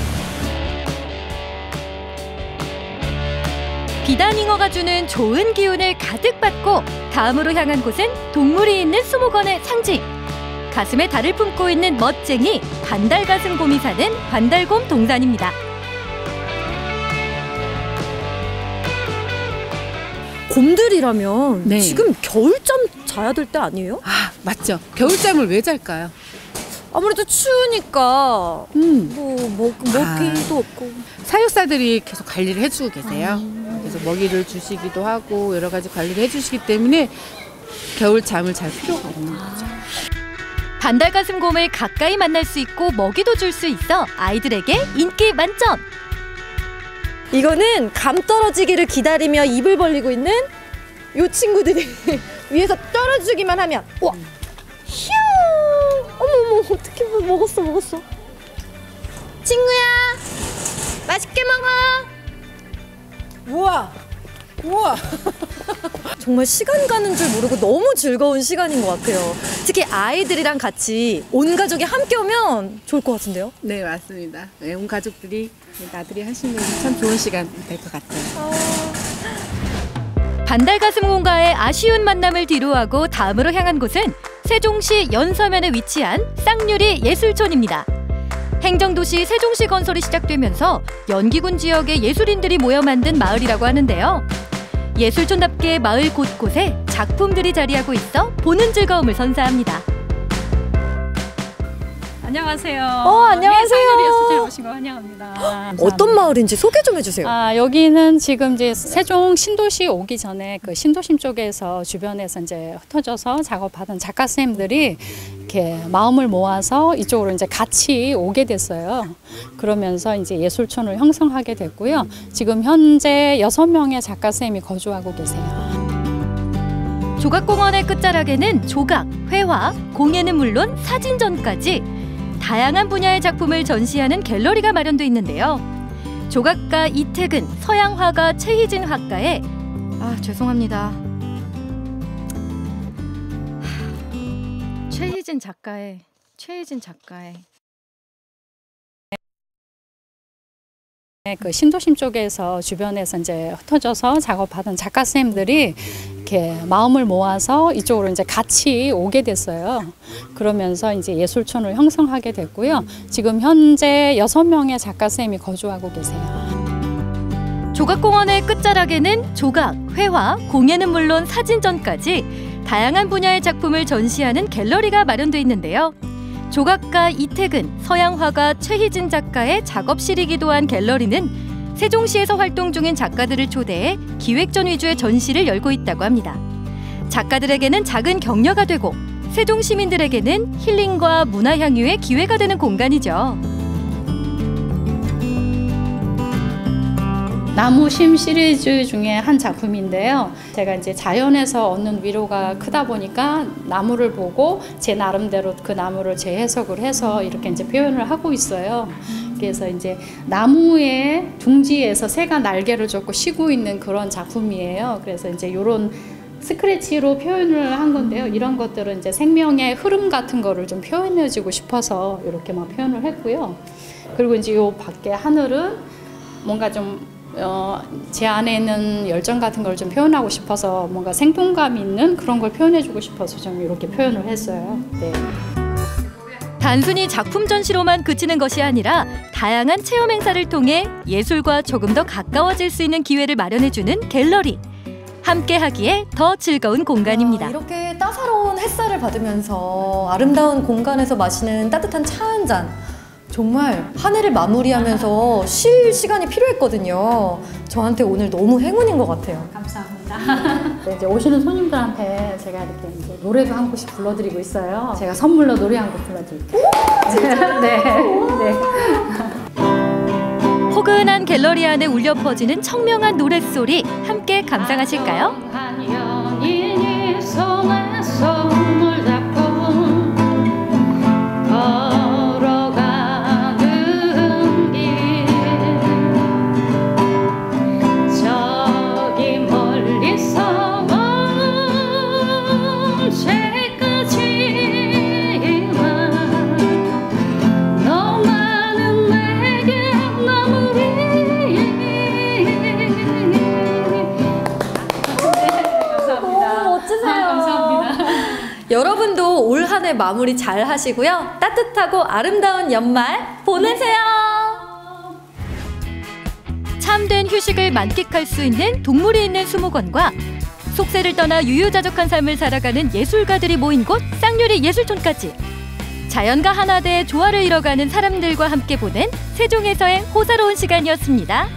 비단잉어가 주는 좋은 기운을 가득 받고 다음으로 향한 곳은 동물이 있는 수목원의 상징. 가슴에 달을 품고 있는 멋쟁이 반달가슴곰이 사는 반달곰 동산입니다. 곰들이라면 네. 지금 겨울잠 자야 될 때 아니에요? 아 맞죠. 겨울잠을 왜 잘까요? 아무래도 추우니까 먹기도 없고 사육사들이 계속 관리를 해주고 계세요. 그래서 먹이를 주시기도 하고 여러 가지 관리를 해주시기 때문에 겨울잠을 잘 필요가 없는 거죠. 반달가슴곰을 가까이 만날 수 있고 먹이도 줄 수 있어 아이들에게 인기 만점! 이거는 감 떨어지기를 기다리며 입을 벌리고 있는 요 친구들이 위에서 떨어지기만 하면 와! 휴! 어머 어떻게 먹었어. 친구야! 맛있게 먹어! 우와! 정말 시간 가는 줄 모르고 너무 즐거운 시간인 것 같아요. 특히 아이들이랑 같이 온 가족이 함께 오면 좋을 것 같은데요? 네, 맞습니다. 네, 온 가족들이 나들이 하시면 참 좋은 시간 될 것 같아요. 반달가슴곰과의 아쉬운 만남을 뒤로하고 다음으로 향한 곳은 세종시 연서면에 위치한 쌍유리 예술촌입니다. 행정도시 세종시 건설이 시작되면서 연기군 지역의 예술인들이 모여 만든 마을이라고 하는데요. 예술촌답게 마을 곳곳에 작품들이 자리하고 있어 보는 즐거움을 선사합니다. 안녕하세요. 안녕하세요. 쌍유리 예술촌에 오신 거 환영합니다. 어떤 마을인지 소개 좀 해주세요. 여기는 지금 이제 세종 신도시 오기 전에 그 신도심 쪽에서 주변에서 이제 흩어져서 작업하던 작가 선생님들이 이렇게 마음을 모아서 이쪽으로 이제 같이 오게 됐어요. 그러면서 이제 예술촌을 형성하게 됐고요. 지금 현재 6명의 작가 선생님이 거주하고 계세요. 조각공원의 끝자락에는 조각, 회화, 공예는 물론 사진전까지 다양한 분야의 작품을 전시하는 갤러리가 마련돼 있는데요. 조각가 이태근, 서양화가 최희진 화가의 죄송합니다. 최희진 작가의 그 신도심 쪽에서 주변에서 이제 흩어져서 작업하던 작가 선생님들이 이렇게 마음을 모아서 이쪽으로 이제 같이 오게 됐어요. 그러면서 이제 예술촌을 형성하게 됐고요. 지금 현재 6명의 작가 선생님이 거주하고 계세요. 조각공원의 끝자락에는 조각, 회화, 공예는 물론 사진전까지 다양한 분야의 작품을 전시하는 갤러리가 마련돼 있는데요. 조각가 이태근, 서양화가 최희진 작가의 작업실이기도 한 갤러리는 세종시에서 활동 중인 작가들을 초대해 기획전 위주의 전시를 열고 있다고 합니다. 작가들에게는 작은 격려가 되고 세종 시민들에게는 힐링과 문화 향유의 기회가 되는 공간이죠. 나무심 시리즈 중에 한 작품인데요. 제가 이제 자연에서 얻는 위로가 크다 보니까 나무를 보고 제 나름대로 그 나무를 재해석을 해서 이렇게 이제 표현을 하고 있어요. 그래서 이제 나무의 둥지에서 새가 날개를 젓고 쉬고 있는 그런 작품이에요. 그래서 이제 이런 스크래치로 표현을 한 건데요. 이런 것들은 이제 생명의 흐름 같은 거를 좀 표현해주고 싶어서 이렇게만 표현을 했고요. 그리고 이제 요 밖에 하늘은 뭔가 좀 제 안에 있는 열정 같은 걸 좀 표현하고 싶어서 뭔가 생동감 있는 그런 걸 표현해주고 싶어서 좀 이렇게 표현을 했어요. 네. 단순히 작품 전시로만 그치는 것이 아니라 다양한 체험 행사를 통해 예술과 조금 더 가까워질 수 있는 기회를 마련해주는 갤러리. 함께하기에 더 즐거운 공간입니다. 이렇게 따사로운 햇살을 받으면서 아름다운 공간에서 마시는 따뜻한 차 한 잔. 정말 한 해를 마무리하면서 쉴 시간이 필요했거든요. 저한테 오늘 너무 행운인 것 같아요. 감사합니다. 네, 이제 오시는 손님들한테 제가 이렇게 이제 노래도 한 곡씩 불러드리고 있어요. 제가 선물로 노래 한 곡 불러드릴게요. 진짜요? 네. 포근한 갤러리 안에 울려 퍼지는 청명한 노랫소리 함께 감상하실까요? 연인이 손에 손을 잡고 걸어가는 길 저기 멀리서 먼 새까지만 너만은 내게 여러분도 올 한 해 마무리 잘 하시고요. 따뜻하고 아름다운 연말 보내세요. 참된 휴식을 만끽할 수 있는 동물이 있는 수목원과 속세를 떠나 유유자적한 삶을 살아가는 예술가들이 모인 곳 쌍유리 예술촌까지 자연과 하나 돼 조화를 이뤄가는 사람들과 함께 보낸 세종에서의 호사로운 시간이었습니다.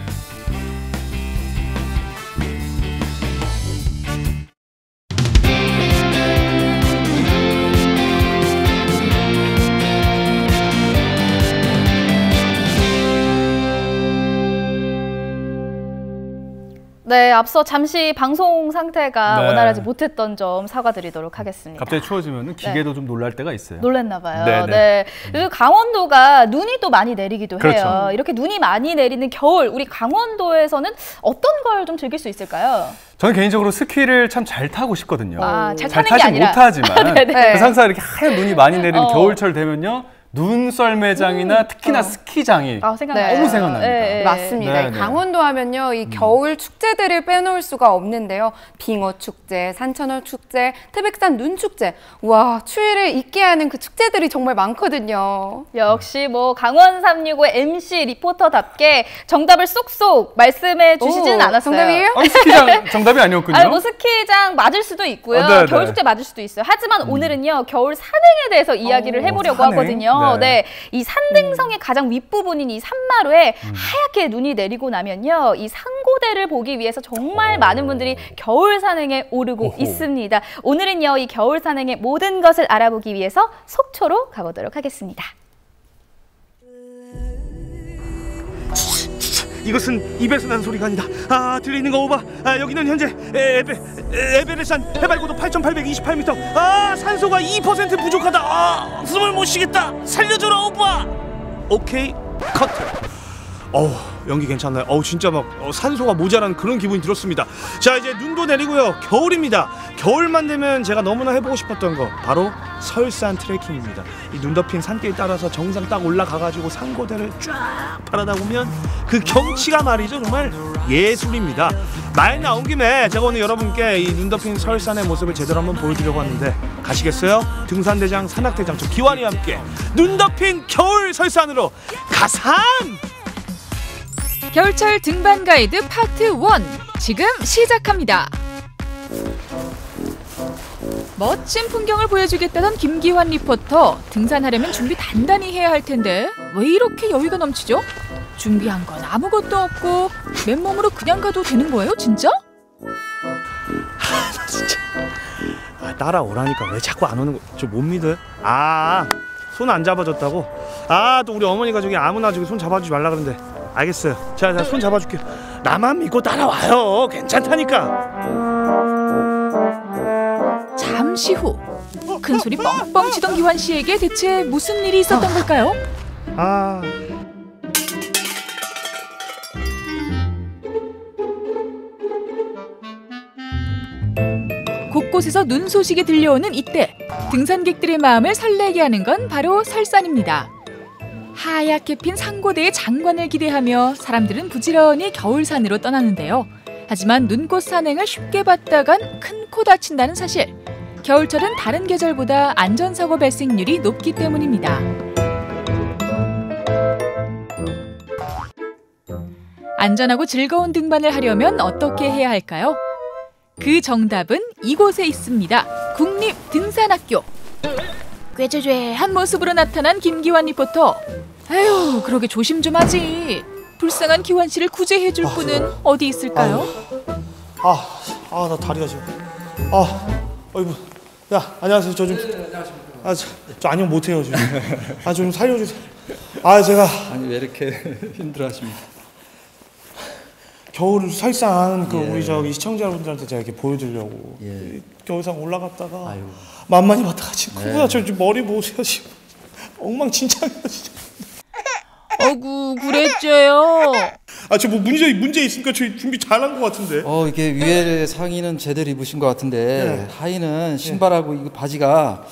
네, 앞서 잠시 방송 상태가 네. 원활하지 못했던 점 사과드리도록 하겠습니다. 갑자기 추워지면 기계도 좀 놀랄 때가 있어요. 놀랐나 봐요. 네네. 네. 그리고 강원도가 눈이 또 많이 내리기도 그렇죠. 해요. 이렇게 눈이 많이 내리는 겨울, 우리 강원도에서는 어떤 걸 좀 즐길 수 있을까요? 저는 개인적으로 스키를 참 잘 타고 싶거든요. 잘 잘 타는 게 타지 아니라. 못하지만 네네. 그래서 항상 이렇게 하얀 눈이 많이 내리는 겨울철 되면요. 눈썰매장이나 특히나 스키장이 너무 생각납니다. 네, 맞습니다. 네, 네. 강원도 하면요, 이 겨울 축제들을 빼놓을 수가 없는데요. 빙어 축제, 산천어 축제, 태백산 눈 축제. 와, 추위를 잊게 하는 그 축제들이 정말 많거든요. 역시 뭐 강원 365 MC 리포터답게 정답을 쏙쏙 말씀해 주시지는 않았어요. 정답이에요? 스키장 정답이 아니었군요. 아니, 뭐 스키장 맞을 수도 있고요. 네, 겨울 네. 축제 맞을 수도 있어요. 하지만 오늘은요, 겨울 산행에 대해서 이야기를 해보려고 산행? 하거든요. 네. 네, 이 산등성의 가장 윗부분인 이 산마루에 하얗게 눈이 내리고 나면요, 이 산고대를 보기 위해서 정말 많은 분들이 겨울 산행에 오르고 있습니다. 오늘은요, 이 겨울 산행의 모든 것을 알아보기 위해서 속초로 가보도록 하겠습니다. 이것은 입에서 난 소리가 아니다. 들리는 거 오바. 여기는 현재 에베레스산 해발고도 8,828m. 산소가 2% 부족하다. 숨을 못 쉬겠다. 살려줘라 오바. 오케이 컷. 연기 괜찮나요? 진짜 막 산소가 모자란 그런 기분이 들었습니다. 자, 이제 눈도 내리고요. 겨울입니다. 겨울만 되면 제가 너무나 해보고 싶었던 거 바로 설산 트레킹입니다. 이 눈 덮인 산길 따라서 정상 딱 올라가가지고 산고대를 쫙 바라다 보면 그 경치가 말이죠, 정말 예술입니다. 말 나온 김에 제가 오늘 여러분께 이 눈 덮인 설산의 모습을 제대로 한번 보여드리려고 하는데 가시겠어요? 등산대장, 산악대장, 저 기완이와 함께 눈 덮인 겨울 설산으로 가산! 겨울철 등반 가이드 파트 1 지금 시작합니다. 멋진 풍경을 보여주겠다던 김기환 리포터, 등산하려면 준비 단단히 해야 할 텐데 왜 이렇게 여유가 넘치죠? 준비한 건 아무것도 없고 맨몸으로 그냥 가도 되는 거예요, 진짜? 진짜 따라오라니까 왜 자꾸 안 오는 거? 저 못 믿어요? 손 안 잡아줬다고? 또 우리 어머니가 저기 아무나 저기 손 잡아주지 말라 그러는데 알겠어요. 자, 손 잡아줄게요. 나만 믿고 따라와요. 괜찮다니까. 잠시 후 큰 소리 뻥뻥 치던 기환 씨에게 대체 무슨 일이 있었던 걸까요? 곳곳에서 눈 소식이 들려오는 이때 등산객들의 마음을 설레게 하는 건 바로 설산입니다. 하얗게 핀 상고대의 장관을 기대하며 사람들은 부지런히 겨울산으로 떠나는데요. 하지만 눈꽃 산행을 쉽게 봤다간 큰 코 다친다는 사실. 겨울철은 다른 계절보다 안전사고 발생률이 높기 때문입니다. 안전하고 즐거운 등반을 하려면 어떻게 해야 할까요? 그 정답은 이곳에 있습니다. 국립등산학교. 꾀죄죄한 모습으로 나타난 김기환 리포터. 아유, 그러게 조심 좀 하지. 불쌍한 기환 씨를 구제해줄 분은 어디 있을까요? 나 다리가 지금. 어이구. 야, 안녕하세요. 저 좀. 저 안녕 못해요 지금. 좀 살려주세요. 제가. 아니 왜 이렇게 힘들어하십니까? 겨울 설산 우리 저기 시청자분들한테 제가 이렇게 보여드리려고 겨울산 올라갔다가 만만히 봤다가 지금 저 머리 보세요 지금 엉망진창이에요 진짜. 어구 그랬죠요. 저 뭐 문제 있습니까? 저 준비 잘한 것 같은데. 이게 위에 상의는 제대로 입으신 것 같은데 하의는 신발하고 이 바지가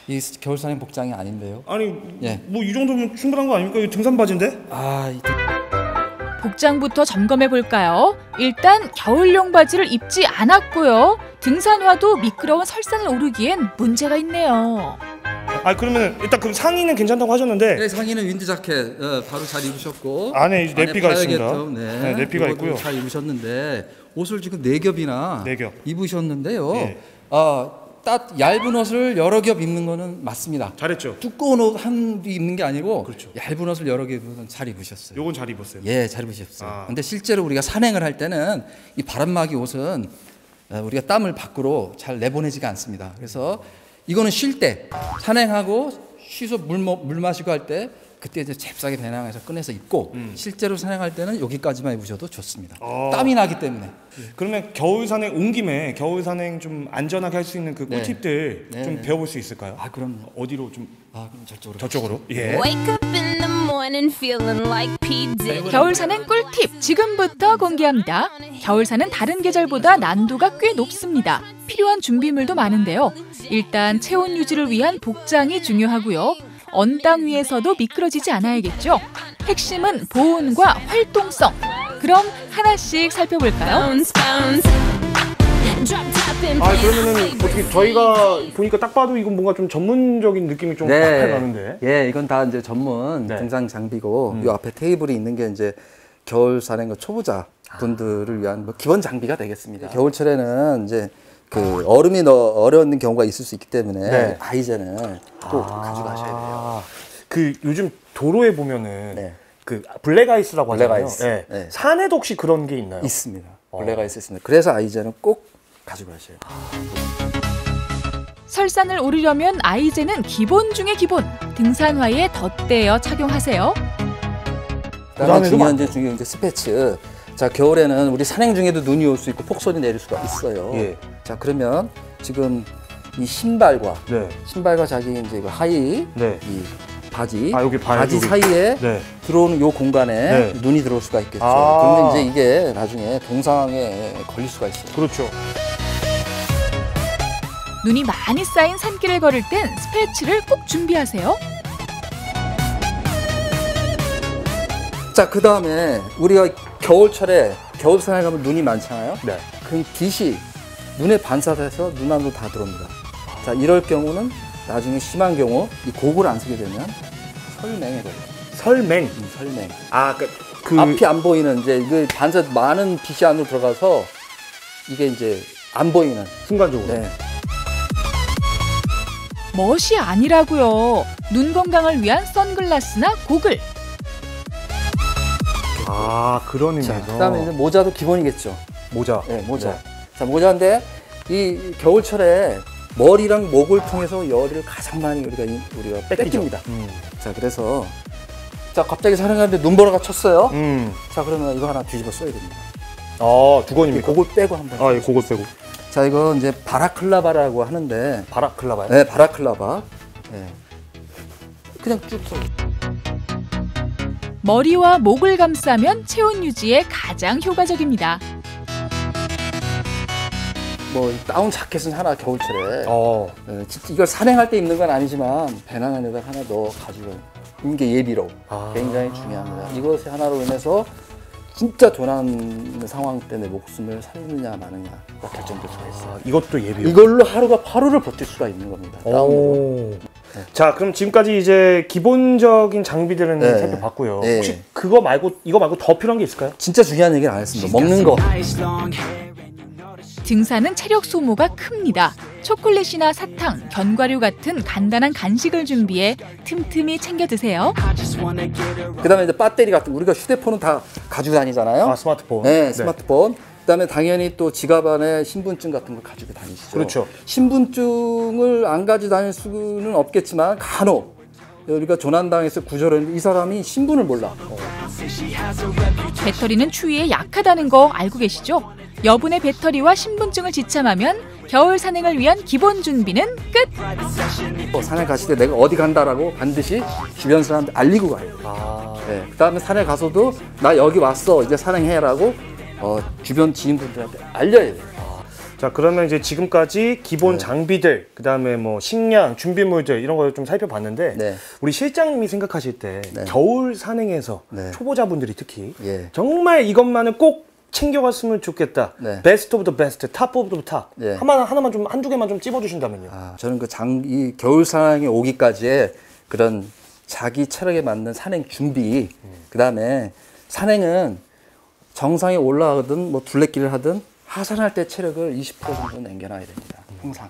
이 겨울산행 복장이 아닌데요. 아니 뭐 이 정도면 충분한 거 아닙니까? 이 등산 바지인데? 복장부터 점검해 볼까요? 일단 겨울용 바지를 입지 않았고요. 등산화도 미끄러운 설산을 오르기엔 문제가 있네요. 그러면 일단 그럼 상의는 괜찮다고 하셨는데. 네, 상의는 윈드 자켓 바로 잘 입으셨고 안에 네피가 있습니다. 네, 네피가 있고요. 잘 입으셨는데 옷을 지금 4겹이나 입으셨는데요. 얇은 옷을 여러 겹 입는 거는 맞습니다. 잘했죠. 두꺼운 옷 한 입는 게 아니고 얇은 옷을 여러 개 입으면 잘 입으셨어요. 요건 잘 입었어요. 예, 잘 입으셨어요. 근데 실제로 우리가 산행을 할 때는 이 바람막이 옷은 우리가 땀을 밖으로 잘 내보내지가 않습니다. 그래서 이거는 쉴 때 산행하고 쉬서 물 마시고 할 때 그때 이제 잽싸게 배낭에서 꺼내서 입고 실제로 산행할 때는 여기까지만 입으셔도 좋습니다. 땀이 나기 때문에. 그러면 겨울 산행 온 김에 겨울 산행 좀 안전하게 할 수 있는 그 꿀팁들 좀 배워볼 수 있을까요? 그럼 어디로 좀? 그럼 저쪽으로. 저쪽으로? 예. 겨울 산행 꿀팁 지금부터 공개합니다. 겨울 산은 다른 계절보다 난도가 꽤 높습니다. 필요한 준비물도 많은데요. 일단 체온 유지를 위한 복장이 중요하고요. 언당 위에서도 미끄러지지 않아야겠죠. 핵심은 보온과 활동성. 그럼 하나씩 살펴볼까요? 그러면은 어떻게 저희가 보니까 딱 봐도 이건 뭔가 좀 전문적인 느낌이 좀 확 나는데. 예, 이건 다 이제 전문 등산 장비고 이 앞에 테이블이 있는 게 이제 겨울 산행 초보자 분들을 위한 기본 장비가 되겠습니다. 겨울철에는 이제 얼음이 어려운 경우가 있을 수 있기 때문에 아이젠을 꼭 가져가셔야 돼요. 요즘 도로에 보면은 블랙아이스라고 하잖아요. 산에도 혹시 그런 게 있나요? 있습니다. 블랙아이스 있습니다. 그래서 아이젠은 꼭 가져가셔야 돼요. 설산을 오르려면 아이젠은 기본 중에 기본. 등산화에 덧대어 착용하세요. 그다음에 중요한 게 스패츠. 자, 겨울에는 우리 산행 중에도 눈이 올 수 있고 폭설이 내릴 수가 있어요. 자, 그러면 지금 이 신발과 자기 이제 하의, 이 바지, 바지 사이에 들어오는 요 공간에 눈이 들어올 수가 있겠죠. 그러면 이제 이게 나중에 동상에 걸릴 수가 있어요. 그렇죠. 눈이 많이 쌓인 산길을 걸을 땐 스패츠를 꼭 준비하세요. 자, 그 다음에 우리가 겨울철에 겨울산에 가면 눈이 많잖아요. 그럼 빛이 눈에 반사돼서 눈 안으로 다 들어옵니다. 자, 이럴 경우는 나중에 심한 경우 이 고글을 안 쓰게 되면 설맹에 걸려요. 설맹? 설맹. 그 앞이 안 보이는 이제 그 반사 많은 빛이 안으로 들어가서 이게 이제 안 보이는 순간적으로. 네. 멋이 아니라고요. 눈 건강을 위한 선글라스나 고글. 아, 그런 의미에서. 그다음에 이제 모자도 기본이겠죠. 모자. 네, 모자. 네. 자, 모자인데 이 겨울철에 머리랑 목을 통해서 열을 가장 많이 우리가 뺏깁니다. 자, 그래서 자, 갑자기 산행하는데 눈보라가 쳤어요. 자, 그러면 이거 하나 뒤집어 써야 됩니다. 두 권입니까? 그걸 빼고 한번. 예, 그걸 빼고. 자, 이거 이제 바라클라바라고 하는데. 바라클라바요? 네, 바라클라바. 네. 그냥 쭉 써. 머리와 목을 감싸면 체온 유지에 가장 효과적입니다. 뭐 다운 자켓은 하나 겨울철에 네, 이걸 산행할 때 입는 건 아니지만 배낭 안에다 하나 넣어 가지고 있는 게 예비로 굉장히 중요합니다. 이것이 하나로 인해서 진짜 도난 상황 때 내 목숨을 살리느냐 마느냐가 결정될 수가 있어요. 이것도 예비로? 이걸로 하루를 버틸 수가 있는 겁니다. 다운으로. 네. 자, 그럼 지금까지 이제 기본적인 장비들은 네. 살펴봤고요. 네. 혹시 이거 말고 더 필요한 게 있을까요? 진짜 중요한 얘기는 안 했습니다. 먹는 거. 등산은 체력 소모가 큽니다. 초콜릿이나 사탕, 견과류 같은 간단한 간식을 준비해 틈틈이 챙겨 드세요. 그다음에 이제 배터리 같은 거, 우리가 휴대폰은 다 가지고 다니잖아요. 스마트폰. 네, 스마트폰. 그다음에 당연히 또 지갑 안에 신분증 같은 걸 가지고 다니시죠. 그렇죠. 신분증을 안 가지고 다닐 수는 없겠지만 간혹 우리가 조난당해서 구조를 이 사람이 신분을 몰라. 배터리는 추위에 약하다는 거 알고 계시죠? 여분의 배터리와 신분증을 지참하면 겨울 산행을 위한 기본 준비는 끝! 산에 가실 때 내가 어디 간다라고 반드시 주변 사람한테 알리고 가요. 네, 그다음에 산에 가서도 나 여기 왔어 이제 산행해라고 주변 지인분들한테 알려야 돼요. 자, 그러면 이제 지금까지 기본 장비들, 그다음에 뭐 식량, 준비물들 이런 걸 좀 살펴봤는데 우리 실장님이 생각하실 때 겨울 산행에서 초보자분들이 특히 정말 이것만은 꼭 챙겨갔으면 좋겠다. 베스트 오브 더 베스트, 탑 오브 더 탑. 하나만 좀 한두 개만 좀 찝어주신다면요. 저는 이 겨울 산행에 오기까지의 그런 자기 체력에 맞는 산행 준비, 그다음에 산행은 정상에 올라가든 뭐 둘레길을 하든 하산할 때 체력을 20% 정도 남겨놔야 됩니다. 항상.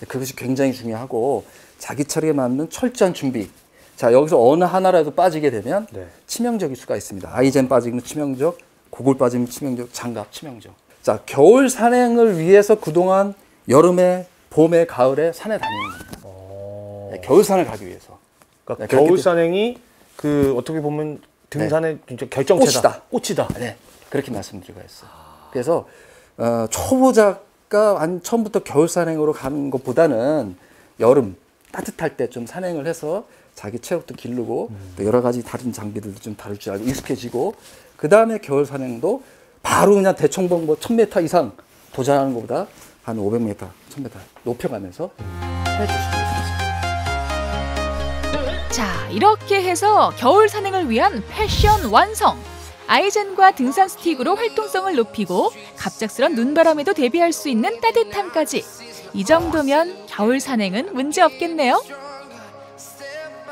그것이 굉장히 중요하고 자기 체력에 맞는 철저한 준비. 자, 여기서 어느 하나라도 빠지게 되면 치명적일 수가 있습니다. 아이젠 빠지면 치명적, 고글 빠지면 치명적, 장갑 치명적. 자, 겨울 산행을 위해서 그동안 여름에, 봄에, 가을에 산에 다니는 겁니다. 겨울 산을 가기 위해서. 그러니까 겨울 산행이 어떻게 보면 등산의 진짜 결정체다. 꽃이다. 네, 그렇게 말씀드리고 있어요. 그래서 초보자가 처음부터 겨울 산행으로 가는 것보다는 여름 따뜻할 때 좀 산행을 해서 자기 체력도 기르고 또 여러 가지 다른 장비들도 좀 다룰 줄 알고 익숙해지고 그 다음에 겨울 산행도 바로 그냥 대청봉 1000m 이상 도전하는 것보다 한 500m, 1000m 높여가면서 해주시면 됩니다. 자, 이렇게 해서 겨울 산행을 위한 패션 완성! 아이젠과 등산 스틱으로 활동성을 높이고 갑작스런 눈바람에도 대비할 수 있는 따뜻함까지. 이 정도면 겨울 산행은 문제 없겠네요.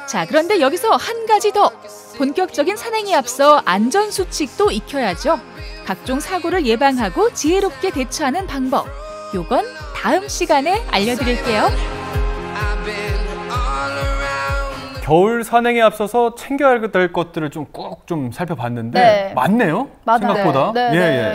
자, 그런데 여기서 한 가지 더. 본격적인 산행에 앞서 안전수칙도 익혀야죠. 각종 사고를 예방하고 지혜롭게 대처하는 방법. 요건 다음 시간에 알려드릴게요. 겨울 산행에 앞서서 챙겨야 될 것들을 좀 꼭 좀 살펴봤는데 많네요. 생각보다.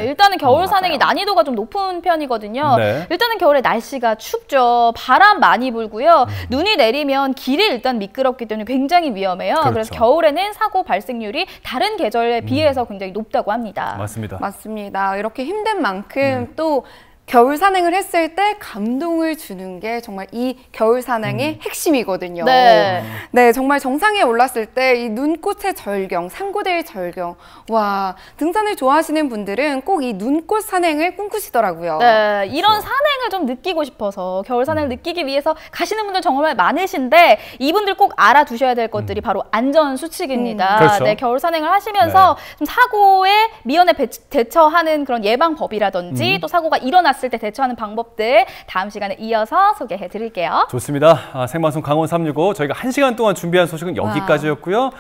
일단은 겨울 산행이 난이도가 좀 높은 편이거든요. 일단은 겨울에 날씨가 춥죠. 바람 많이 불고요. 눈이 내리면 길이 일단 미끄럽기 때문에 굉장히 위험해요. 그래서 겨울에는 사고 발생률이 다른 계절에 비해서 굉장히 높다고 합니다. 맞습니다. 이렇게 힘든 만큼 또 겨울 산행을 했을 때 감동을 주는 게 정말 이 겨울 산행의 핵심이거든요. 네, 정말 정상에 올랐을 때 이 눈꽃의 절경, 산고대의 절경. 와, 등산을 좋아하시는 분들은 꼭 이 눈꽃 산행을 꿈꾸시더라고요. 네, 이런 산행을 좀 느끼고 싶어서 겨울 산행을 느끼기 위해서 가시는 분들 정말 많으신데 이분들 꼭 알아두셔야 될 것들이 바로 안전 수칙입니다. 네, 겨울 산행을 하시면서 좀 사고에 미연에 대처하는 그런 예방법이라든지 또 사고가 일어났을 때 대처하는 방법들 다음 시간에 이어서 소개해 드릴게요. 좋습니다. 생방송 강원 365 저희가 1시간 동안 준비한 소식은 여기까지였고요.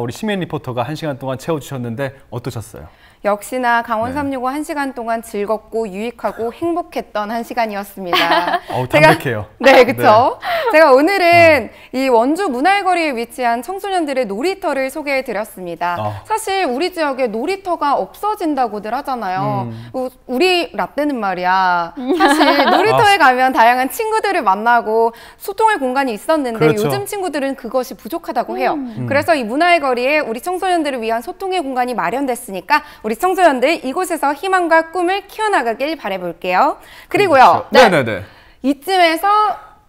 우리 심혜인 리포터가 1시간 동안 채워주셨는데 어떠셨어요? 역시나 강원 365 1시간 동안 즐겁고 유익하고 행복했던 1시간이었습니다. 담백해요. 네, 그렇죠. 네. 제가 오늘은 이 원주 문할거리에 위치한 청소년들의 놀이터를 소개해 드렸습니다. 사실 우리 지역에 놀이터가 없어진다고들 하잖아요. 우리 라떼는 말이야. 사실 놀이터에 가면 다양한 친구들을 만나고 소통할 공간이 있었는데 그렇죠. 요즘 친구들은 그것이 부족하다고 해요. 그래서 이 문할거리에 우리 청소년들을 위한 소통의 공간이 마련됐으니까 우리 청소년들 이곳에서 희망과 꿈을 키워나가길 바라볼게요. 그리고요. 그렇죠. 네네네. 이쯤에서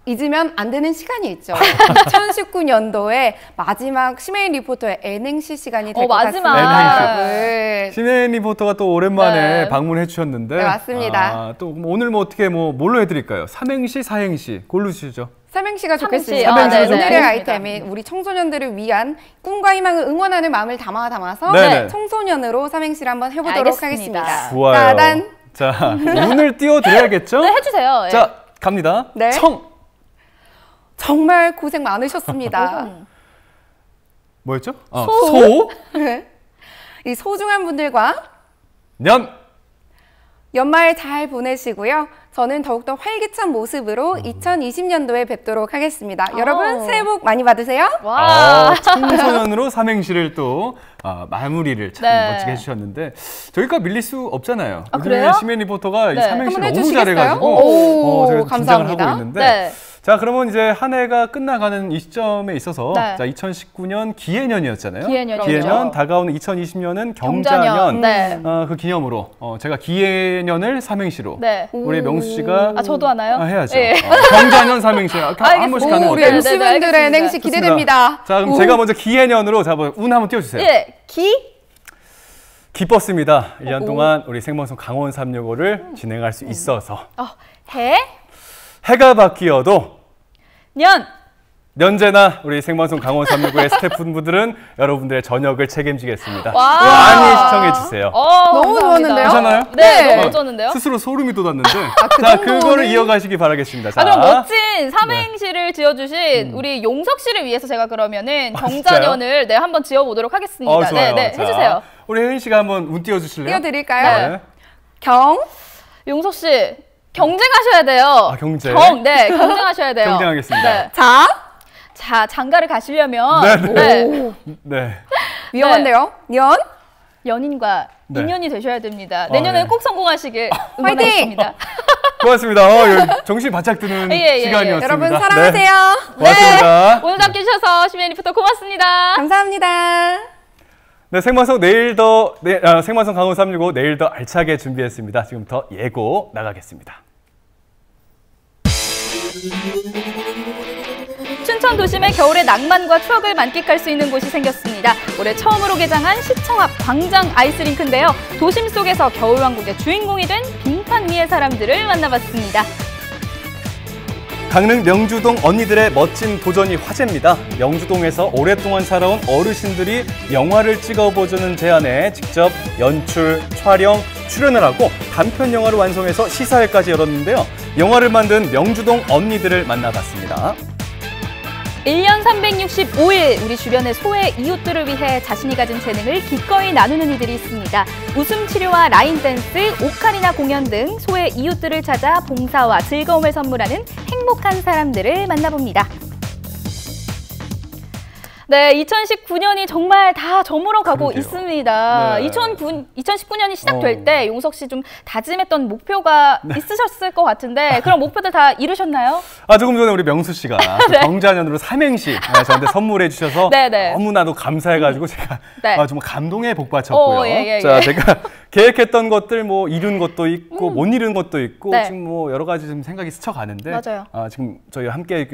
잊으면 안 되는 시간이 있죠. 2019년도에 마지막 심혜인 리포터의 N행시 시간이 될 것 같습니다. 심혜인 리포터가 또 오랜만에 방문해 주셨는데. 네, 맞습니다. 또 오늘 뭐 어떻게 뭘로 해드릴까요? 3행시, 4행시 고르시죠. 3행시가 좋겠습니다. 오늘의 아이템이 우리 청소년들을 위한 꿈과 희망을 응원하는 마음을 담아서 청소년으로 3행시를 한번 해보도록 하겠습니다. 좋아요. 짜단. 자, 운을 띄워드려야겠죠? 네, 해주세요. 자, 갑니다. 네. 정말 고생 많으셨습니다. 뭐였죠? 소. 이 소중한 분들과 연말 잘 보내시고요. 저는 더욱더 활기찬 모습으로 2020년도에 뵙도록 하겠습니다. 여러분 새해 복 많이 받으세요. 청소년으로 삼행시를 또 마무리를 참 멋지게 해주셨는데 저희가 밀릴 수 없잖아요. 그래요? 심혜인 리포터가 이 삼행시를 너무 잘해가지고 저희가 긴장을 하고 있는데 자, 그러면 이제 한 해가 끝나가는 이 시점에 있어서 자, 2019년 기해년이었잖아요. 기해년, 다가오는 2020년은 경자년. 그 기념으로 제가 기해년을 삼행시로 우리 명수 씨가 저도 하나요? 해야죠. 경자년 삼행시 한 번씩 하는 거 어때요? 우리 MC분들의 N행시 기대됩니다. 자, 그럼 제가 먼저 기해년으로 운 한번 띄워주세요. 기뻤습니다. 1년 동안 우리 생방송 강원 365를 진행할 수 있어서. 해가 바뀌어도 언제나 우리 생방송 강원 365의 스태프분들은 여러분들의 저녁을 책임지겠습니다. 많이 시청해주세요. 너무 좋았는데요? 괜찮아요? 네, 너무 좋았는데요? 스스로 소름이 돋았는데 자, 그거를 이어가시기 바라겠습니다. 자. 그럼 멋진 삼행시를 지어주신 우리 용석 씨를 위해서 제가 그러면은 경자년을 한번 지어보도록 하겠습니다. 네, 해주세요. 우리 혜인 씨가 한번 운 띄워주실래요? 띄워드릴까요? 용석 씨. 경쟁하셔야 돼요. 경쟁. 경쟁하셔야 돼요. 경쟁하겠습니다. 자, 장가를 가시려면 위험한데요. 연인과 인연이 되셔야 됩니다. 내년에 꼭 성공하시길 응원하겠습니다. 고맙습니다. 정신 바짝 드는 시간이었습니다. 여러분 사랑하세요. 고맙습니다. 오늘 함께 해주셔서 심혜인 리포터 고맙습니다. 감사합니다. 네, 생방송 생방송 강원 365 내일 더 알차게 준비했습니다. 지금부터 예고 나가겠습니다. 춘천 도심의 겨울의 낭만과 추억을 만끽할 수 있는 곳이 생겼습니다. 올해 처음으로 개장한 시청 앞 광장 아이스링크인데요. 도심 속에서 겨울왕국의 주인공이 된 빙판 위의 사람들을 만나봤습니다. 강릉 명주동 언니들의 멋진 도전이 화제입니다. 명주동에서 오랫동안 살아온 어르신들이 영화를 찍어보자는 제안에 직접 연출, 촬영, 출연을 하고 단편 영화를 완성해서 시사회까지 열었는데요. 영화를 만든 명주동 언니들을 만나봤습니다. 1년 365일 우리 주변의 소외 이웃들을 위해 자신이 가진 재능을 기꺼이 나누는 이들이 있습니다. 웃음 치료와 라인 댄스, 오카리나 공연 등 소외 이웃들을 찾아 봉사와 즐거움을 선물하는 행복한 사람들을 만나봅니다. 네, 2019년이 정말 다 저물어가고 있습니다. 2019년이 시작될 때 용석 씨 좀 다짐했던 목표가 있으셨을 것 같은데 그런 목표들 다 이루셨나요? 조금 전에 우리 명수 씨가 경자년으로 삼행시 저한테 선물해 주셔서 너무나도 감사해가지고 제가 정말 감동에 복받쳤고요. 자, 제가 계획했던 것들 뭐 이룬 것도 있고 못 이룬 것도 있고 지금 뭐 여러 가지 좀 생각이 스쳐가는데 지금 저희 함께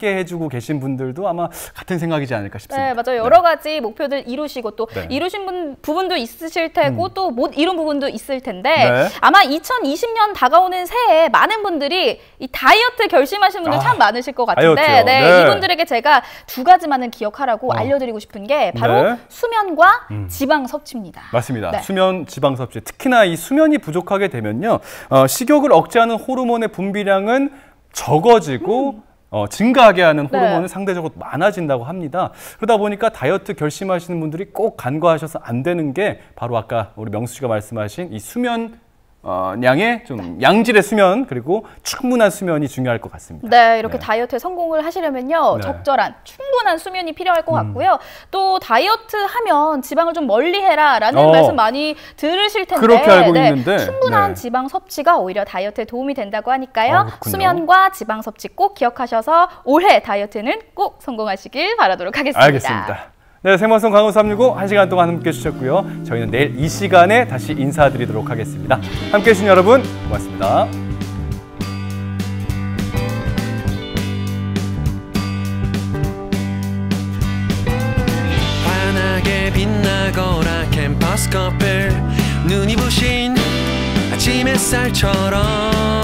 해주고 계신 분들도 아마 같은 생각이지 않을까 싶습니다. 네, 맞아요. 여러 가지 목표들 이루시고 또 이루신 부분도 있으실 테고 또 못 이룬 부분도 있을 텐데 아마 2020년 다가오는 새해에 많은 분들이 이 다이어트 결심하신 분들 참 많으실 것 같은데 이분들에게 제가 두 가지만은 기억하라고 알려드리고 싶은 게 바로 수면과 지방 섭취입니다. 맞습니다. 수면, 지방 섭취. 특히나 이 수면이 부족하게 되면요. 식욕을 억제하는 호르몬의 분비량은 적어지고 증가하게 하는 호르몬은 상대적으로 많아진다고 합니다. 그러다 보니까 다이어트 결심하시는 분들이 꼭 간과하셔서 안 되는 게 바로 아까 우리 명수 씨가 말씀하신 이 수면 양의 좀 양질의 수면 그리고 충분한 수면이 중요할 것 같습니다. 네, 이렇게 다이어트에 성공을 하시려면요. 적절한 충분한 수면이 필요할 것 같고요. 또 다이어트 하면 지방을 좀 멀리해라라는 말씀 많이 들으실 텐데 그렇게 알고 있는데 충분한 지방 섭취가 오히려 다이어트에 도움이 된다고 하니까요. 수면과 지방 섭취 꼭 기억하셔서 올해 다이어트는 꼭 성공하시길 바라도록 하겠습니다. 알겠습니다. 네, 생방송 강원 365 1시간 동안 함께해 주셨고요. 저희는 내일 이 시간에 다시 인사드리도록 하겠습니다. 함께해 주신 여러분 고맙습니다. 환하게 빛나거라 캠퍼스 커플 눈이 부신 아침 햇살처럼